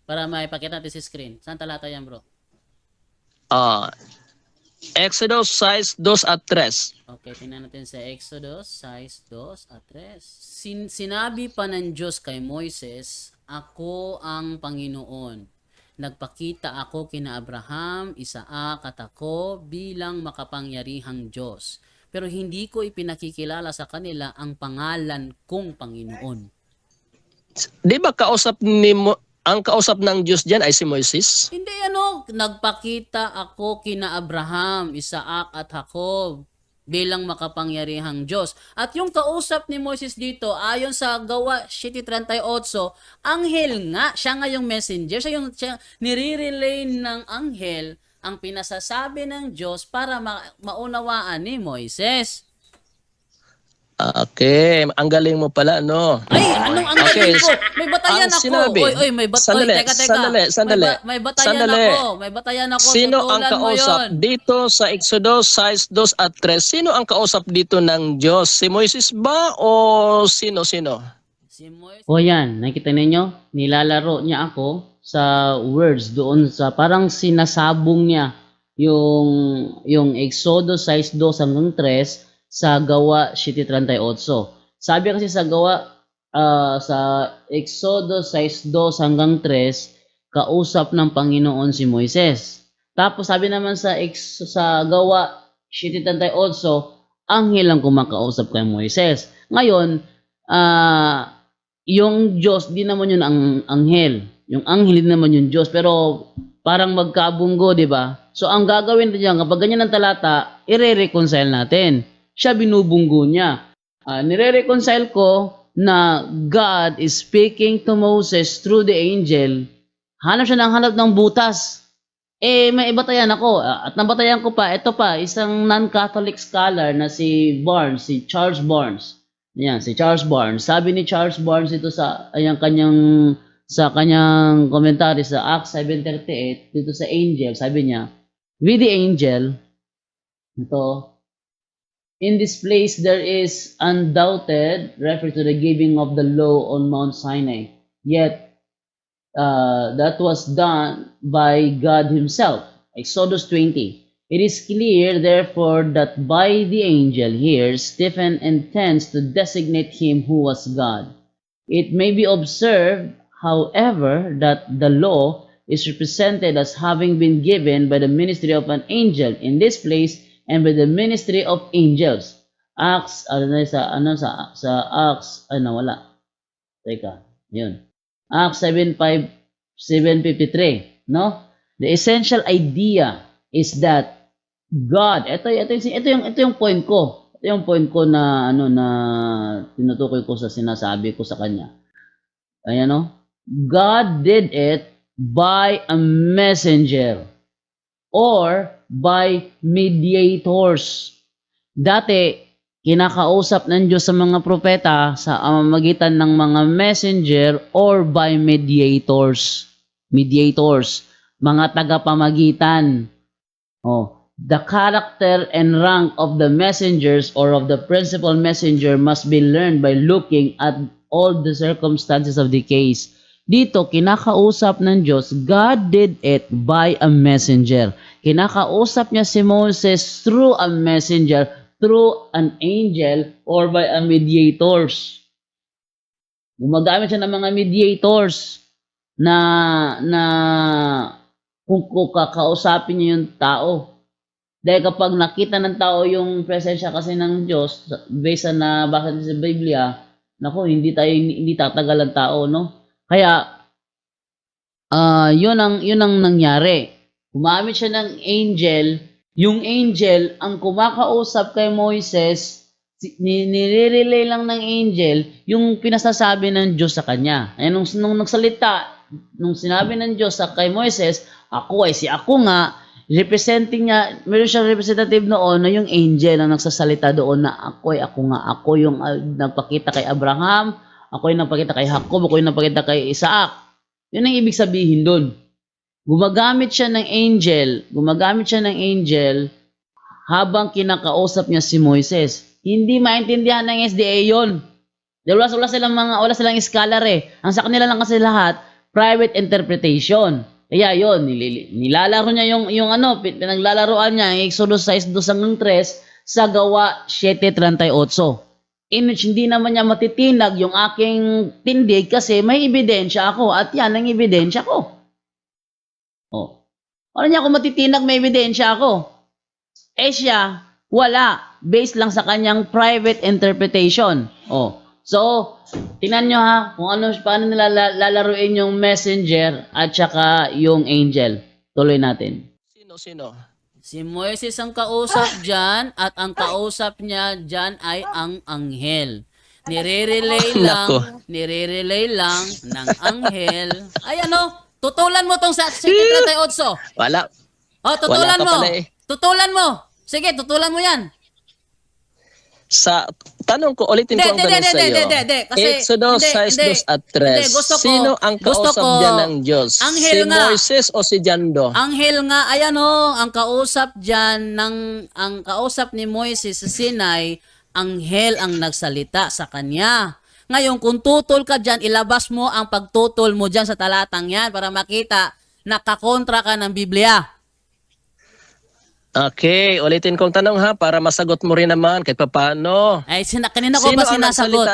Para maipakita natin sa screen. Saan talata yan, bro? Exodus 6:2 at 3. Okay, tingnan natin sa Exodus 6:2 at 3. Sinabi pa ng Diyos kay Moises, ako ang Panginoon. Nagpakita ako kina Abraham, Isaac at ako bilang makapangyarihang Diyos. Pero hindi ko ipinakikilala sa kanila ang pangalan kong Panginoon. Di ba ang kausap ng Diyos diyan ay si Moises? Hindi nagpakita ako kina Abraham, Isaac at Jacob. bilang makapangyarihang Diyos. At yung kausap ni Moises dito, ayon sa Gawa 7:38, anghel nga, siya nga yung messenger, siya nire-relay ng anghel ang pinasasabi ng Diyos para maunawaan ni Moises. Okay, ang galing mo pala, no? Ay, anong ang Okay, galing ko? May batayan ang ako. sinabi, Oy, may batayan. sandali, Teka. sandali. May batayan Sandali. ako. May batayan ako. Sino ang Tutulan mo kausap yun. dito sa Exodus 6:2 at 3? Sino ang kausap dito ng Diyos? Si Moises ba o sino? Si Moises. O yan, nakita ninyo? Nilalaro niya ako sa words doon sa parang sinasabong niya yung Exodus 6:2 hanggang 3 sa Gawa 7:38. Sabi kasi sa sa Exodus 6:2 hanggang 3, kausap ng Panginoon si Moises. Tapos sabi naman sa Gawa 7:38, anghel ang kumakausap kay Moises. Ngayon, yung Diyos, di naman yun ang anghel. Yung anghel din naman yung Diyos. Pero parang magkabunggo, di ba? So ang gagawin diyan, kapag ganyan ang talata, ire-reconcile natin. Siya binubunggo niya. Nire-reconcile ko na God is speaking to Moses through the angel. Hanap siya ng butas. May batayan ako. At nabatayan ko pa, ito pa, isang non-Catholic scholar na si Charles Barnes. Yan, si Charles Barnes. Sabi ni Charles Barnes ito sa kanyang komentary sa Acts 7:38 dito sa angel, sabi niya, with the angel, in this place there is undoubted refer to the giving of the law on Mount Sinai. Yet that was done by God himself. Exodus 20. It is clear, therefore, that by the angel here, Stephen intends to designate him who was God. It may be observed, however, that the law is represented as having been given by the ministry of an angel in this place and by the ministry of angels. Acts, Acts 7:53, no? The essential idea is that God, ito yung point ko. Ito yung point ko na na tinutukoy ko sa sinasabi ko sa kanya. Ayan, no? God did it by a messenger or by mediators. Dati, kinakausap ng Diyos sa mga propeta sa magitan ng mga messenger or by mediators. Mediators, mga tagapamagitan. The character and rank of the messengers or of the principal messenger must be learned by looking at all the circumstances of the case. Dito, kinakausap ng Diyos, God did it by a messenger. Kinakausap niya si Moses through a messenger, through an angel, or by a mediators. Gumagamit siya ng mga mediators na kung kakausapin niya yung tao. Dahil kapag nakita ng tao yung presensya kasi ng Diyos, based na bakit sa Biblia, hindi tatagal ang tao, no? Kaya, yun ang nangyari. Gumamit siya ng angel. Yung angel, ang kumakausap kay Moises, nire-relay lang ng angel yung pinasasabi ng Diyos sa kanya. Nung nagsalita, nung sinabi ng Diyos kay Moises, ako nga, representing niya, meron siyang representative noon na yung angel ang nagsasalita doon na ako yung nagpakita kay Abraham, ako yung nagpakita kay Jacob, ako yung nagpakita kay Isaac. Yun ang ibig sabihin doon. Gumagamit siya ng angel habang kinakausap niya si Moises. Hindi maintindihan ng SDA yon. Dahil wala silang scholar eh. Ang sa kanila lang kasi lahat, private interpretation. Kaya yon, nilalaro niya yung pinaglalaroan niya, yung Exodus 6:2 hanggang 3 sa Gawa 7:38. In which hindi naman niya matitinag yung aking tindig kasi may ebidensya ako at yan ang ebidensya ko. Ano niya ako matitinag, may ebidensya ako? Siya, wala. Based lang sa kanyang private interpretation. So, tingnan nyo ha, kung paano nila lalaruin yung messenger at saka yung angel. Tuloy natin. Sino? Si Moises ang kausap dyan at ang kausap niya dyan ay ang anghel. Nire-relay lang ng anghel. Ay ano, tutulan mo tong sa 7:38. Wala. Oh, tutulan Wala ka mo. pala eh. Tutulan mo. Sige, tutulan mo yan. Sa tanong ko, ulitin ko ang tanong sa iyo. Exodus 6:2 at 3. Sino ang kausap diyan ng Diyos? Si Moises o si Jando? Anghel nga, ayan o, ang kausap diyan ang kausap ni Moises sa Sinai, anghel ang nagsalita sa kanya. Ngayon, kung tutol ka diyan, ilabas mo ang pagtutol mo diyan sa talatang yan para makita nakakontra ka ng Biblia. Okay, ulitin kong tanong ha para masagot mo rin naman kahit paano. Ay, kanina ko ba sinasagot?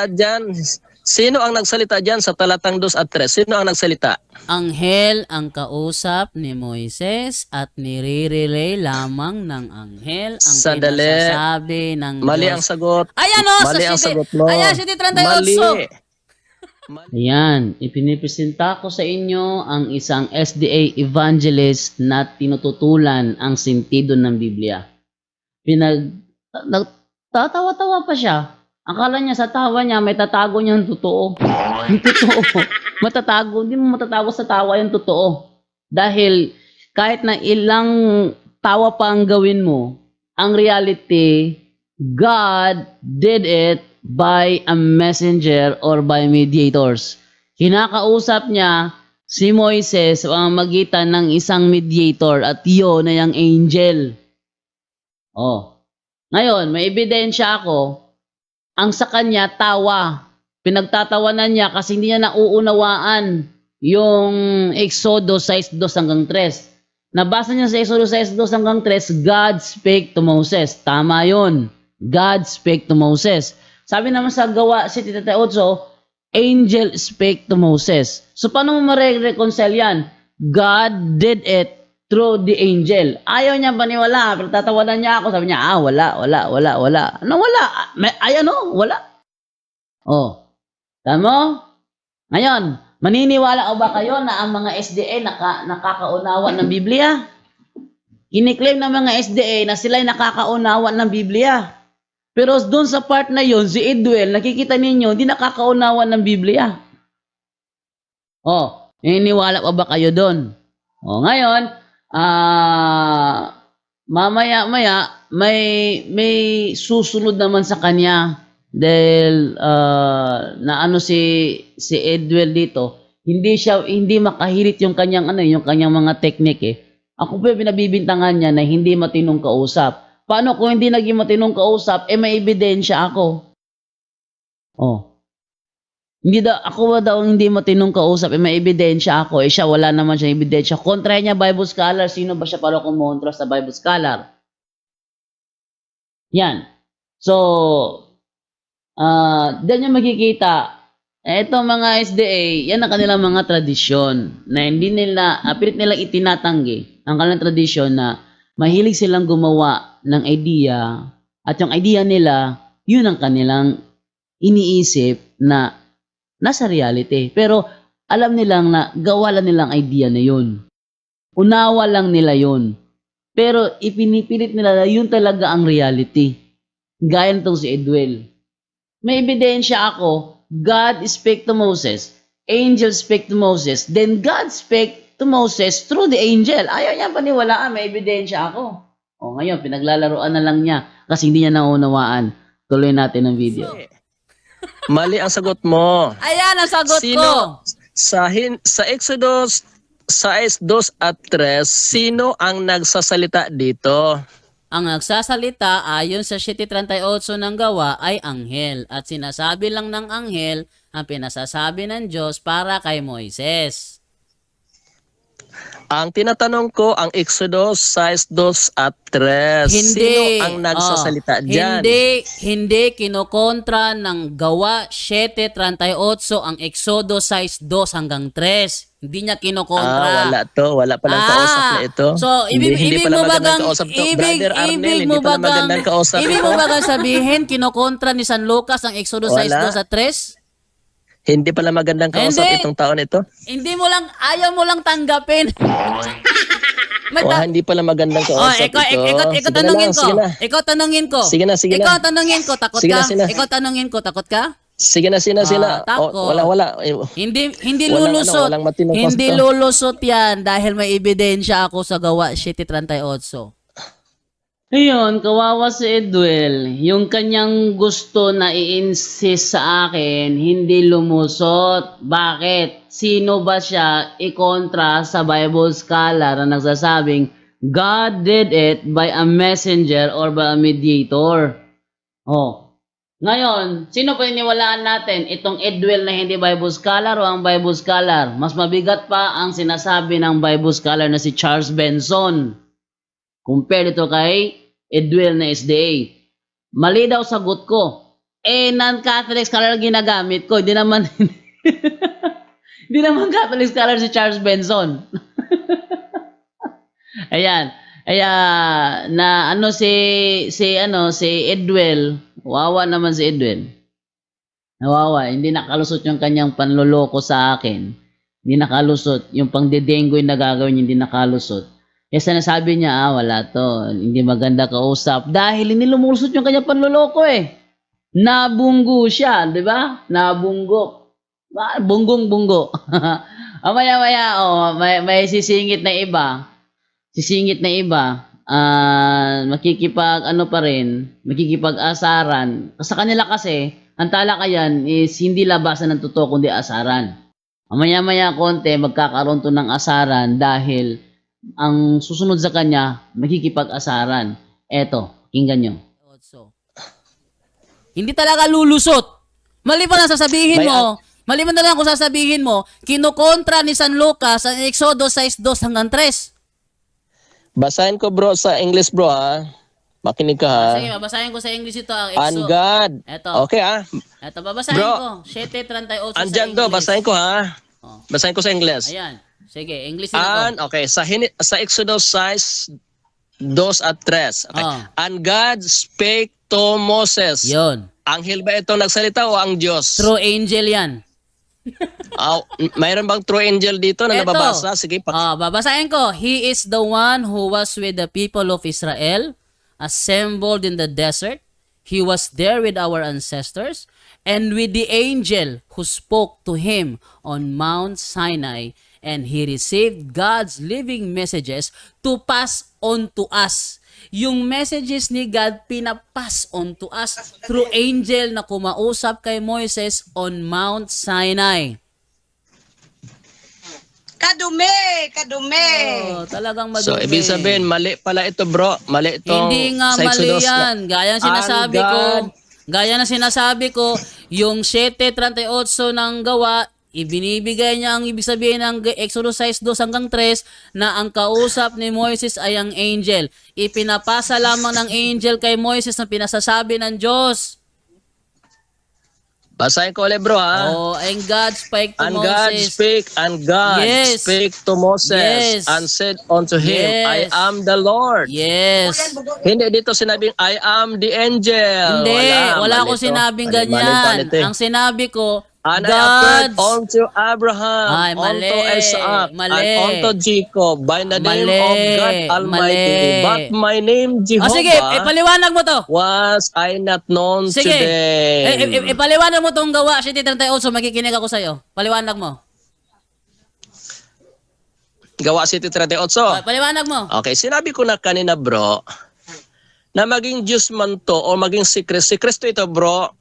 Sino ang nagsalita diyan sa talatang 2 at 3? Sino ang nagsalita? Anghel ang kausap ni Moises at nire-relay lamang ng anghel ang pinasasabi ng Diyos. Mali ang sagot. Ayan o, Mali ang sagot mo. Ayan, 7:38. Mali. Ayan, ipinipresenta ko sa inyo ang isang SDA evangelist na tinututulan ang sentido ng Biblia. Tatawa-tawa pa siya. Akala niya sa tawa niya may tatago niyang totoo. Yung totoo. Hindi mo matatago sa tawa yung totoo. Dahil kahit na ilang tawa pa ang gawin mo, ang reality, God did it by a messenger or by mediators. Kinakausap niya si Moises sa pamamagitan ng isang mediator at yun ay ang angel. Oh. Ngayon, may ebidensya ako. Ang sa kanya, tawa. Pinagtatawanan niya kasi hindi niya nauunawaan yung Exodus 6:2 hanggang 3. Nabasa niya sa Exodus 6:2 hanggang 3, God spake to Moses. Tama yun. God spake to Moses. Sabi naman sa Gawa 7:38, angel spake to Moses. So paano mo ma-reconcile yan? God did it through the angel. Ayaw niya paniwala. Pero tatawanan niya ako. Sabi niya, wala. Ano wala? Ayan o, wala. Oh. Tama? Ngayon, maniniwala o ba kayo na ang mga SDA nakakaunawa ng Biblia? Kiniklaim ng mga SDA na sila'y nakakaunawa ng Biblia. Pero doon sa part na yon, si Edwell, nakikita ninyo, hindi nakakaunawa ng Biblia. Oh, naniniwala pa ba kayo doon? Oh, ngayon, mamaya-maya, may susunod naman sa kanya. Dahil, naano si Edwell dito, hindi makahirit yung kanyang mga teknik eh. Ako pa binabibintangan niya na hindi matinong kausap. Paano kung hindi naging matinong kausap, may ebidensya ako. Oh. Ako daw hindi matinong kausap, may ebidensya ako. Siya wala naman siyang ebidensya. Kontra niya Bible scholar, sino ba siya para kumontra sa Bible scholar? Yan. So, diyan niya makikita, itong mga SDA, yan ang kanilang mga tradisyon na hindi nila, pilit nilang itinatanggi ang kanilang tradisyon na mahilig silang gumawa ng idea at yung idea nila, yun ang kanilang iniisip na nasa reality. Pero alam nilang na gawa lang nilang idea na yun. Unawa lang nila yun. Pero ipinipilit nila na yun talaga ang reality. Gaya nitong si Edwell. May ebidensya ako, God spake to Moses, angel spake to Moses, then God spake to Moses through the angel. Ayaw niya paniwalaan, may ebidensya ako. O ngayon, pinaglalaroan na lang niya kasi hindi niya naunawaan. Tuloy natin ang video. Mali ang sagot mo. Ayan ang sagot ko. Sa Exodus 6:2 at 3, sino ang nagsasalita dito? Ang nagsasalita ayon sa 7:38 ng Gawa ay anghel at sinasabi lang ng anghel ang pinasasabi ng Diyos para kay Moises. Ang tinatanong ko, ang Exodus 6:2 at 3, sino ang nagsasalita diyan? Hindi kinokontra ng Gawa 7:38 ang Exodus 6:2 hanggang 3. Hindi niya kinokontra. Wala palang kausap na ito. So, ibig mo bagang sabihin kinokontra ni San Lucas ang Exodus 6:2 at 3? Hindi pala magandang kausap itong taon ito. Ayaw mo lang tanggapin. hindi pala magandang Oh, kausap ikaw, ito. ikaw, Sige na tanungin lang, ko. sige na. Ikaw tanungin ko. Sige na, sige Ikaw na. tanungin ko, takot Sige ka? na, sige na. Ikaw tanungin ko, takot ka? Sige na, takot. Wala. Hindi Walang lulusot. walang matinong Hindi pastor. lulusot 'yan dahil may ebidensya ako sa Gawa 7:38. Ayun, kawawa si Edwel. Yung kanyang gusto na i-insist sa akin, hindi lumusot. Bakit? Sino ba siya ikontra sa Bible scholar na nagsasabing God did it by a messenger or by a mediator? Oh. Ngayon, sino pa iniwalaan natin? Itong Edwel na hindi Bible scholar o ang Bible scholar? Mas mabigat pa ang sinasabi ng Bible scholar na si Charles Benson. Compare ito kay Edwel na SDA. Mali daw sagot ko. Non-Catholic scholar ginagamit ko. Hindi naman hindi naman Catholic scholar si Charles Benson. Ayan. Na si Edwel, wawa naman si Edwel. Nawawa, hindi nakalusot yung kanyang panloloko sa akin. Hindi nakalusot. Yung pangdedenggoy na gagawin, hindi nakalusot. Kaya sinasabi niya, wala to, hindi maganda kausap. Dahil hindi lumulusot yung kanyang panloloko eh. Nabunggo siya, di ba? Nabunggo. Bunggong-bunggo. Maya-maya, may sisingit na iba. Makikipag-asaran. Sa kanila kasi, ang talakayan is hindi labasan ng totoo kundi asaran. Maya-maya konti, magkakaroon to ng asaran dahil ang susunod sa kanya, makikipag-asaran. Eto, kinggan nyo. Hindi talaga lulusot. Mali pa lang sasabihin mo. Mali man na lang kung sasabihin mo, kinukontra ni San Lucas ang Exodo 6:2 hanggang 3. Basahin ko bro sa English bro ha. Makinig ka ha. Sige, babasahin ko sa English ito ang And Exodo. God. Eto. Okay ha. Eto, babasahin Bro, ko. 7:38 sa Andyan English. do, basahin ko ha. Oh. Basahin ko sa English. Ayan. Sige, English na And, okay, sa Exodus 6:2 at 3. Okay. And God spake to Moses. Yun. Anghel ba ito nagsalita o ang Diyos? True angel yan. Mayroon bang true angel dito na Eto. nababasa? Sige, Babasahin ko. He is the one who was with the people of Israel, assembled in the desert. He was there with our ancestors, and with the angel who spoke to him on Mount Sinai, and he received God's living messages to pass on to us. Yung messages ni God pinapass on to us through angel na kumausap kay Moises on Mount Sinai. Kadumi. Oh, talagang madumi. So, ibig sabihin, mali pala ito bro. Mali itong Hindi nga sa mali Exodus yan. Gaya ng sinasabi And ko. God. Gaya ng sinasabi ko, yung 7:38 ng Gawa, ibinibigay niya ang ibig sabihin ng Exodus 6:2 hanggang 3 na ang kausap ni Moises ay ang angel. Ipinapasa lamang ng angel kay Moises na pinasasabi ng Diyos. Basahin ko ulit bro ha. Oh, and God spake to And God Moses. Yes. spake to Moses Yes. and said unto him, Yes. I am the Lord. Yes. Hindi dito sinabing, I am the angel. Hindi, wala ko mali to. sinabing Mali, ganyan. mali, Ang sinabi ko, And I appeared God's unto Abraham, Ay, mali. unto Isaac, Mali. and unto Jacob by the name Mali. of God Almighty. Mali. But my name Jehovah sige, ipaliwanag mo to. was I not known to Sige. them. Ipaliwanag mo tong Gawa 7:38, makikinig ako sa'yo. Paliwanag mo. Gawa City 38. Paliwanag mo. Okay, sinabi ko na kanina bro, na maging Diyos man to o maging si Kristo ito bro,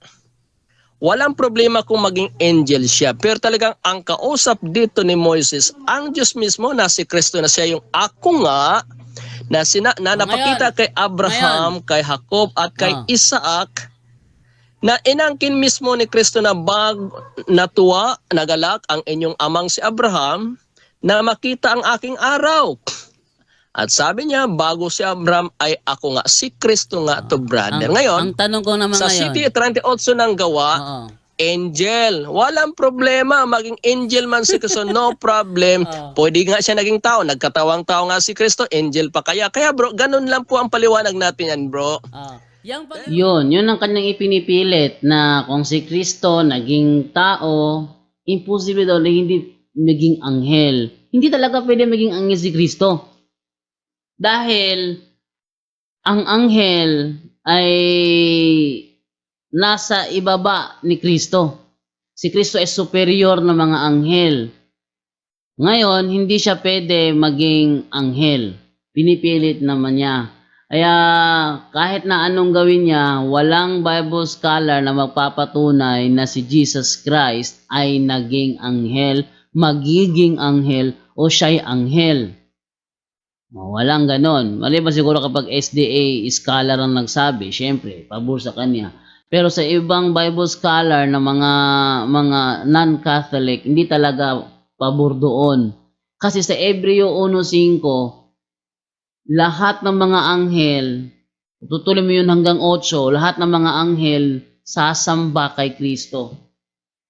walang problema kung maging angel siya. Pero talagang ang kausap dito ni Moises, ang Diyos mismo na si Kristo na siya yung ako nga na napakita kay Abraham, kay Jacob at kay Isaac na inangkin mismo ni Kristo na natuwa, nagalak ang inyong amang si Abraham na makita ang aking araw. At sabi niya, bago si Abraham ay ako nga, si Kristo nga to brother. Ngayon, ang tanong ko naman sa ngayon. City 38 ng Gawa, angel. Walang problema, maging angel man si Kristo, no problem. Pwede nga siya naging tao, nagkatawang tao nga si Kristo, angel pa kaya. Kaya bro, ganun lang po ang paliwanag natin yan bro. Yun ang kanyang ipinipilit na kung si Kristo naging tao, imposible daw na hindi maging anghel. Hindi talaga pwede maging anghel si Kristo. Dahil ang anghel ay nasa ibaba ni Kristo. Si Kristo ay superior na mga anghel. Ngayon, hindi siya pwede maging anghel. Pinipilit naman niya. Kaya kahit na anong gawin niya, walang Bible scholar na magpapatunay na si Jesus Christ ay naging anghel, magiging anghel, o siya'y anghel. Walang ganon. Maliban siguro kapag SDA scholar ang nagsabi, syempre, pabor sa kanya. Pero sa ibang Bible scholar na mga non-Catholic, hindi talaga pabor doon. Kasi sa Hebreo 1:5, lahat ng mga anghel, tutuloy mo yun hanggang 8, lahat ng mga anghel sasamba kay Kristo.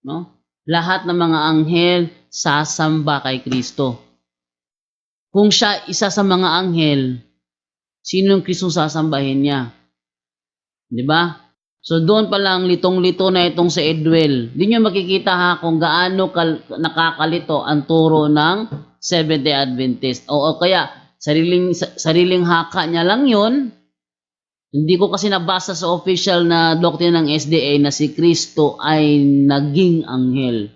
No? Lahat ng mga anghel sasamba kay Kristo. Kung siya isa sa mga anghel, sino yung Kristo sasambahin niya? Di ba? So doon pa lang litong-lito na itong si Edwell. Di nyo makikita ha kung gaano nakakalito ang turo ng Seventh-day Adventist. O kaya sariling haka niya lang yun. Hindi ko kasi nabasa sa official na doctrine ng SDA na si Kristo ay naging anghel.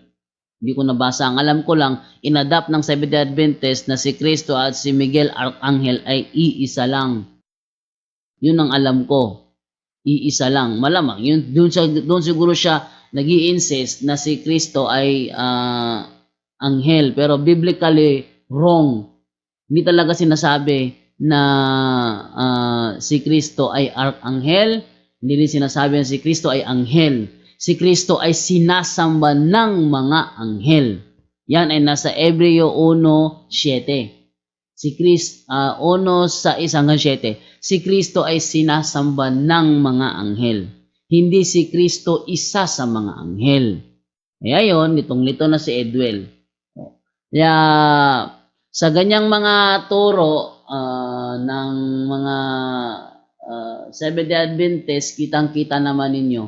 Hindi ko nabasa. Ang alam ko lang, inadapt ng Seventh-day Adventist na si Kristo at si Miguel Arcangel ay iisa lang. Yun ang alam ko. Iisa lang. Malamang. Doon siguro siya nag-i-insist na si Kristo ay anghel. Pero biblically, wrong. Hindi talaga sinasabi na si Kristo ay arkanghel. Hindi din sinasabi na si Kristo ay anghel. Si Kristo ay sinasamba ng mga anghel. Yan ay nasa Hebreo 1:7. Si Kristo 1:1-7. Si Kristo ay sinasamba ng mga anghel. Hindi si Kristo isa sa mga anghel. Kaya yun, litong-lito na si Edwell. Kaya sa ganyang mga turo ng mga Seventh-day Adventist, kitang-kita naman ninyo,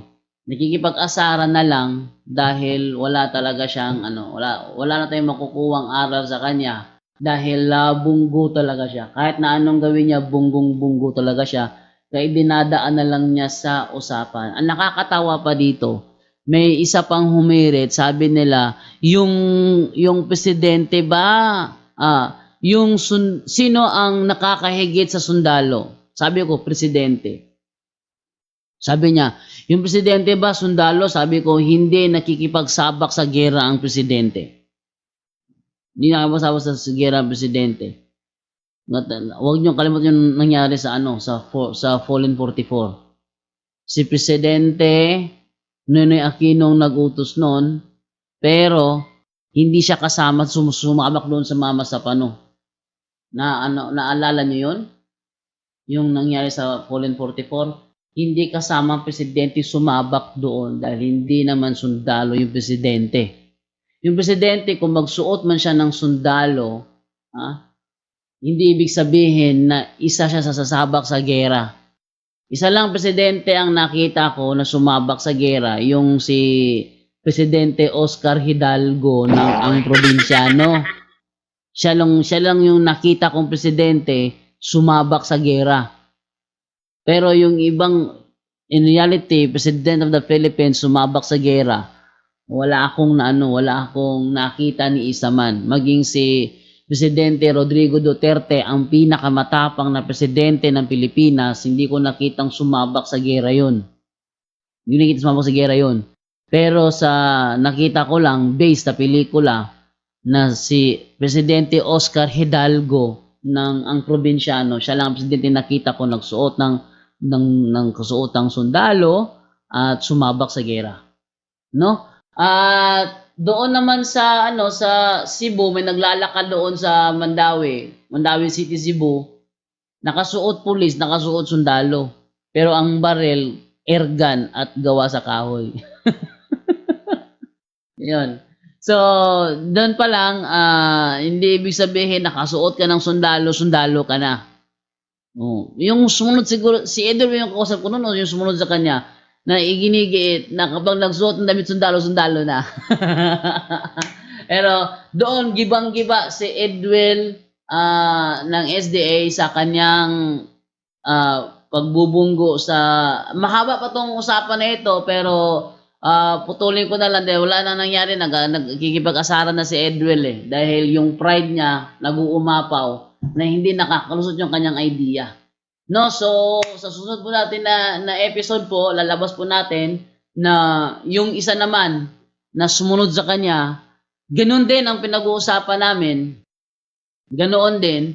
nakikipag-asaran na lang dahil wala talaga siyang wala na tayong makukuwang aral sa kanya dahil bunggo talaga siya. Kahit na anong gawin niya, bunggong-bunggo talaga siya. Kaya dinadaan na lang niya sa usapan. Ang nakakatawa pa dito, may isa pang humirit, sabi nila, yung presidente ba, sino ang nakakahigit sa sundalo? Sabi ko, presidente. Sabi niya, yung presidente ba sundalo? Sabi ko, hindi nakikipagsabak sa gera ang presidente. Hindi nakipagsawa sa gera ang presidente. Huwag niyo kalimutan yung nangyari sa Fallen 44. Si Presidente Noynoy Aquino nag-utos noon, pero hindi siya kasama, sumabak doon sa Mama Sapano. Naalala niyo yun? Yung nangyari sa Fallen 44, hindi kasama ang presidente sumabak doon dahil hindi naman sundalo yung presidente. Yung presidente, kung magsuot man siya ng sundalo, hindi ibig sabihin na isa siya sasabak sa gera. Isa lang presidente ang nakita ko na sumabak sa gera, yung si Presidente Oscar Hidalgo ng ang probinsyano. Siya lang yung nakita kong presidente sumabak sa gera. Pero yung ibang, in reality, President of the Philippines sumabak sa gera, wala akong nakita ni isa man. Maging si Presidente Rodrigo Duterte, ang pinakamatapang na presidente ng Pilipinas, hindi ko nakitang sumabak sa gera yun. Hindi nakita sumabak sa gera yun. Pero sa nakita ko lang, based sa pelikula, na si Presidente Oscar Hidalgo ng ang probinsyano, siya lang ang presidente nakita ko nagsuot ng kasuotang sundalo at sumabak sa gera. No? At doon naman sa Cebu, may naglalakad doon sa Mandawi City, Cebu. Nakasuot pulis, nakasuot sundalo. Pero ang barel, airgun at gawa sa kahoy. Yun. So, doon pa lang, hindi ibig sabihin nakasuot ka ng sundalo ka na. Yung sumunod siguro, si Edwin yung kausap ko noon, yung sumunod sa kanya, na iginigiit na kapag nagsuot ng damit sundalo na. Pero doon, gibang-giba si Edwell ng SDA sa kanyang pagbubunggo sa mahaba pa tong usapan na ito pero putulin ko na lang dahil wala na nangyari, nagkikipag-asaran na si Edwell dahil yung pride niya nag-uumapaw na hindi nakakalusot yung kanyang idea. No, so sa susunod po natin na episode po, lalabas po natin na yung isa naman na sumunod sa kanya, ganoon din ang pinag-uusapan namin. Ganoon din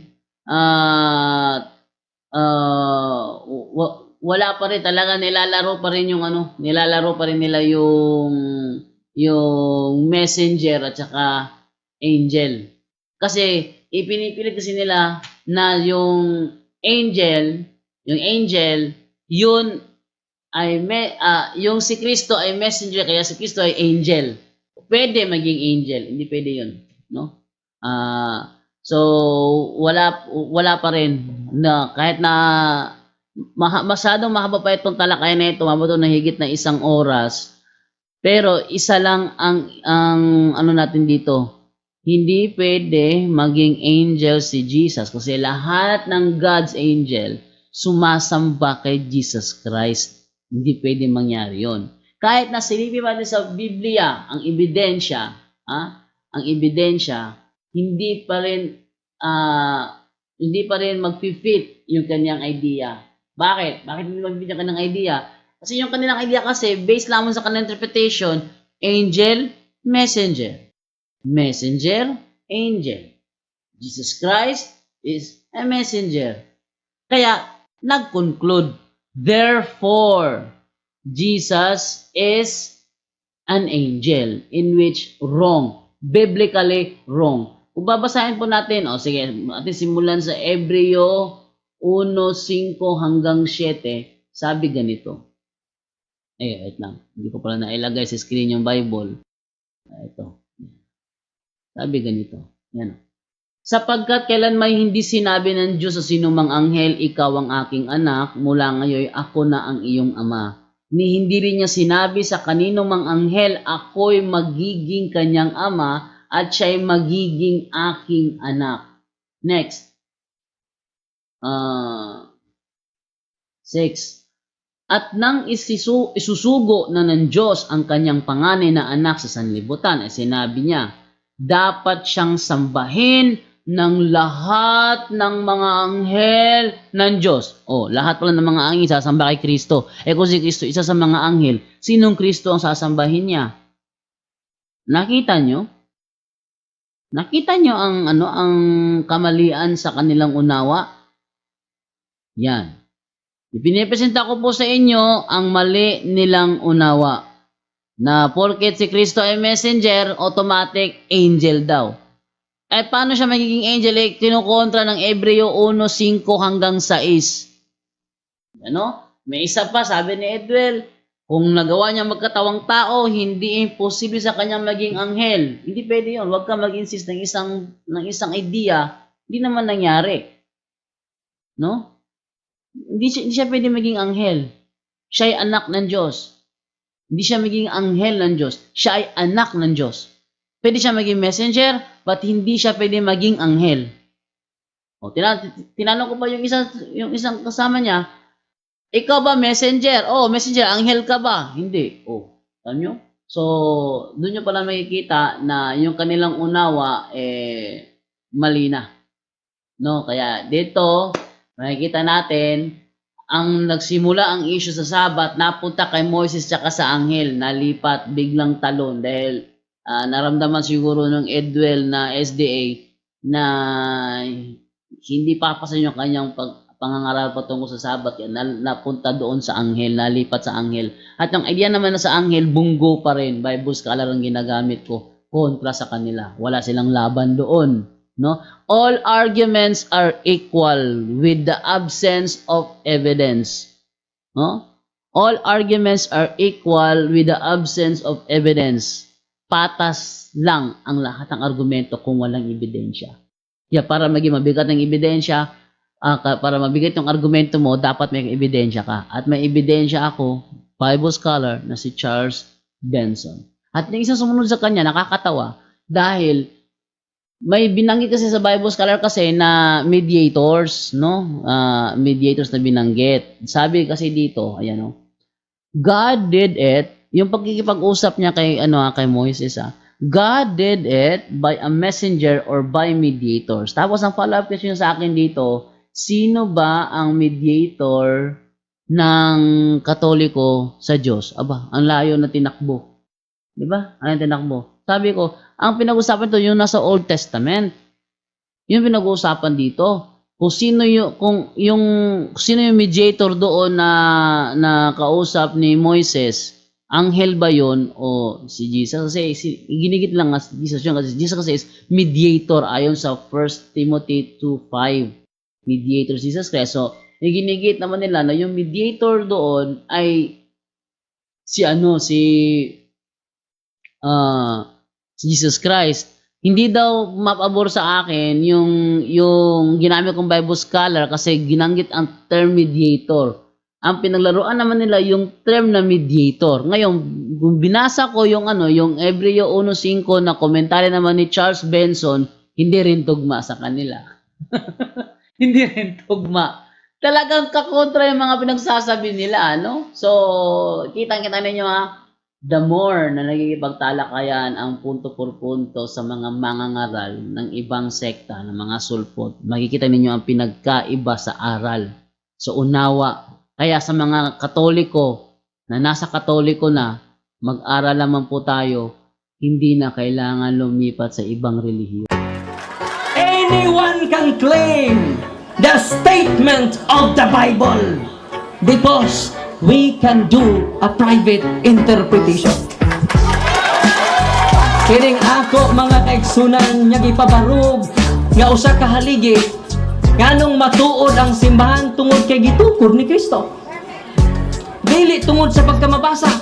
wala pa rin talaga, nilalaro pa rin nila yung messenger at saka angel. Kasi ipinipilit kasi nila na yung angel, yun ay yung si Kristo ay messenger kaya si Kristo ay angel. Pwede maging angel, hindi pwede yun, no? So wala pa rin na kahit na masyadong mahaba pa itong talakayan na ito, mabot na higit na 1 oras. Pero isa lang ang ano natin dito. Hindi pwede maging angel si Jesus kasi lahat ng God's angel sumasamba kay Jesus Christ. Hindi pwede mangyari yon. Kahit na silipin natin sa Biblia, ang ebidensya, hindi pa rin mag-fit yung kanyang idea. Bakit? Bakit hindi mag-fit yung kanyang idea? Kasi yung kanilang idea kasi, based lamang sa kanilang interpretation, angel, messenger. Messenger, angel. Jesus Christ is a messenger. Kaya, nag-conclude, therefore, Jesus is an angel, in which wrong, biblically wrong. Kung babasahin po natin, sige, natin simulan sa Hebreo 1:5 hanggang 7, sabi ganito. Wait lang. Hindi ko pala nailagay sa screen yung Bible. Ito. Sabi ganito. Yan. Sapagkat kailan may hindi sinabi ng Diyos sa sinumang anghel, ikaw ang aking anak, mula ngayon ako na ang iyong ama. Ni hindi rin niya sinabi sa kanino mang anghel, ako'y magiging kanyang ama at siya'y magiging aking anak. Next. 6. At nang isusugo na ng Diyos ang kanyang panganay na anak sa sanlibutan, ay sinabi niya, dapat siyang sambahin ng lahat ng mga anghel ng Diyos. Lahat pala ng mga anghel sasamba kay Kristo. Kung si Kristo isa sa mga anghel, sinong Kristo ang sasambahin niya? Nakita nyo? Nakita nyo ang kamalian sa kanilang unawa? Yan. Ipinipresenta ko po sa inyo ang mali nilang unawa. Na porket si Kristo ay messenger, automatic angel daw. Paano siya magiging angel? Kinukontra ng Hebreo 1:5 hanggang 6. May isa pa, sabi ni Edwell, kung nagawa niya magkatawang tao, hindi imposible sa kanyang maging anghel. Hindi pwede yun. Huwag ka mag-insist ng isang idea. Hindi naman nangyari. No? Hindi siya pwede maging anghel. Siya ay anak ng Diyos. Hindi siya maging anghel ng Diyos. Siya ay anak ng Diyos. Pwede siya maging messenger, but hindi siya pwede maging anghel. Tinanong ko pa yung isang kasama niya, ikaw ba messenger? Messenger, anghel ka ba? Hindi. Alam nyo? So, doon nyo pala makikita na yung kanilang unawa, mali na. No? Kaya dito, makikita natin, ang nagsimula ang issue sa Sabat, napunta kay Moises tsaka sa anghel, nalipat, biglang talon dahil naramdaman siguro ng Edwell na SDA na hindi papasan yung kanyang pangangaral patungkol sa Sabat, napunta doon sa anghel, nalipat sa anghel. At ang idea naman na sa anghel, bunggo pa rin, Bible scholar ang ginagamit ko, kontra sa kanila. Wala silang laban doon. No? All arguments are equal with the absence of evidence. No? All arguments are equal with the absence of evidence. Patas lang ang lahat ng argumento kung walang ebidensya. Para maging mabigat ng ebidensya, para mabigat yung argumento mo, dapat may ebidensya ka. At may ebidensya ako, Bible scholar na si Charles Benson. At yung isang sumunod sa kanya, nakakatawa dahil may binanggit kasi sa Bible scholar kasi na mediators, no? Mediators na binanggit. Sabi kasi dito, ayan oh. God did it, yung pagkikipag-usap niya kay Moises, God did it by a messenger or by mediators. Tapos ang follow-up question sa akin dito, sino ba ang mediator ng Katoliko sa Diyos? Aba, ang layo na tinakbo. 'Di ba? Ang tinakbo. Sabi ko, ang pinag-usapan to yung nasa Old Testament. Yung pinag-uusapan dito, kung sino yung mediator doon na kausap ni Moises, anghel ba yun o si Jesus? Kasi ginigit lang as Jesus yun kasi Jesus kasi is mediator ayon sa 1 Timothy 2:5. Mediator Jesus Christ. So, ginigit naman nila na yung mediator doon ay si Jesus Christ. Hindi daw mapabor sa akin yung ginamit kong Bible scholar kasi ginanggit ang term mediator. Ang pinaglaruan naman nila yung term na mediator. Ngayon, kung binasa ko yung Hebreo 1:5 na komentary naman ni Charles Benson, hindi rin tugma sa kanila. Hindi rin tugma. Talagang kakontra yung mga pinagsasabi nila, no? So, kitang-kita ninyo the more na nagkikipagtalakayan ang punto por punto sa mga mangangaral ng ibang sekta, ng mga sulpot, makikita ninyo ang pinagkaiba sa aral. So unawa, kaya sa mga Katoliko na nasa Katoliko na, mag-aral naman po tayo, hindi na kailangan lumipat sa ibang relihiyon. Anyone can claim the statement of the Bible because we can do a private interpretation. Kining ako mga kaigsunan nga gipabarog nga usa ka haligi nganong matuod ang simbahan tungod kay gitukod ni Kristo. Dili tungod sa pagkamabasa,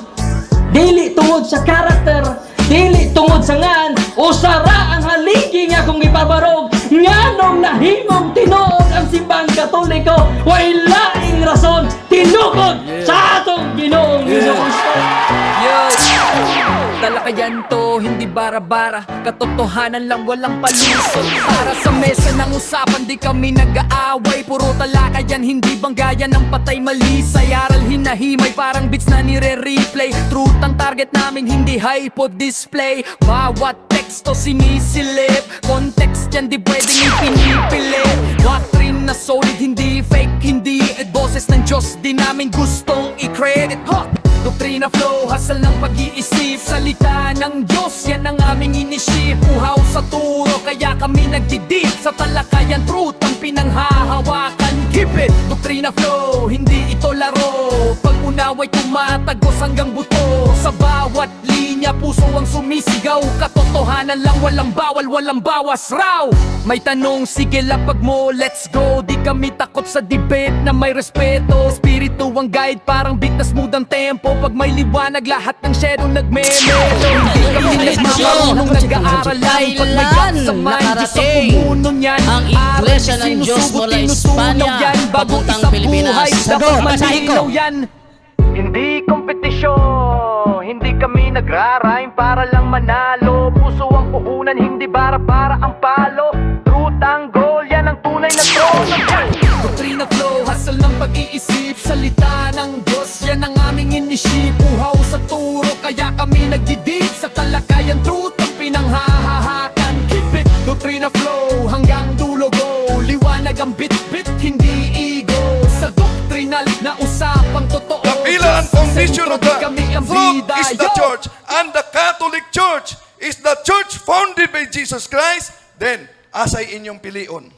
dili tungod sa karakter, dili tungod sa ngan, usara ang haligi nga kung gipabarog nganong nahimong tinuod ang simbahan Katoliko way laing rason tinukod sa atong Ginoong Jesucristo. Talakayan to, hindi bara-bara, katotohanan lang walang palusot. Para sa mesa ng usapan, di kami nag-aaway, puro talakayan, hindi banggayan ng patay malisay. Aral hinahimay, parang beats na nire-replay. Truth ang target namin, hindi hypo display. Bawat teksto sinisilip, context yan di pwedeng ipinipilit. Doctrine na solid, hindi fake, hindi boses ng Diyos, di namin gustong i-credit. Doktrina flow, hasal ng pag-iisip, salita ng Diyos, yan ang aming inisip. Uhaw sa turo, kaya kami nagdidip sa talakayan, truth ang pinanghahawakan. Keep it! Doktrina flow, hindi ito laro, pag-unaway tumatagos hanggang buto. Sa bawat linya, puso ang sumisigaw, katotohanan lang, walang bawal, walang bawas raw. May tanong, sige lapag mo, let's go. Di kami takot sa debate na may respeto. Espiritu ang guide, parang beat na smooth ang tempo. Pag may liwanag, lahat ng shadow nagme-melo. Hindi kami nagmamarunong nag-aaral lang. Pag may gap sa mind, Diyos ang pumuno niyan. Ang Iglesia ng Diyos mula Espanya papuntang Pilipinas. Dapat malinaw yan. Hindi kompetisyon, hindi kami nagrarime para lang manalo. Puso ang puhunan, hindi para ang palo. Truth ang goal, yan ang tunay na trono. Doktrina flow, hasal ng pag-iisip, salita ng Diyos, yan ang aming inisip. Uhaw sa turo, kaya kami nagdidig sa talakayan. Truth ang pinanghahahakan. Keep it, doktrina flow, hanggang dulo go. Liwanag ang bit-bit, hindi ego. Sa doktrinal na usapang totoo, the pillar and foundation of the flock is the church, and the Catholic Church is the church founded by Jesus Christ. Then, asay inyong pilion.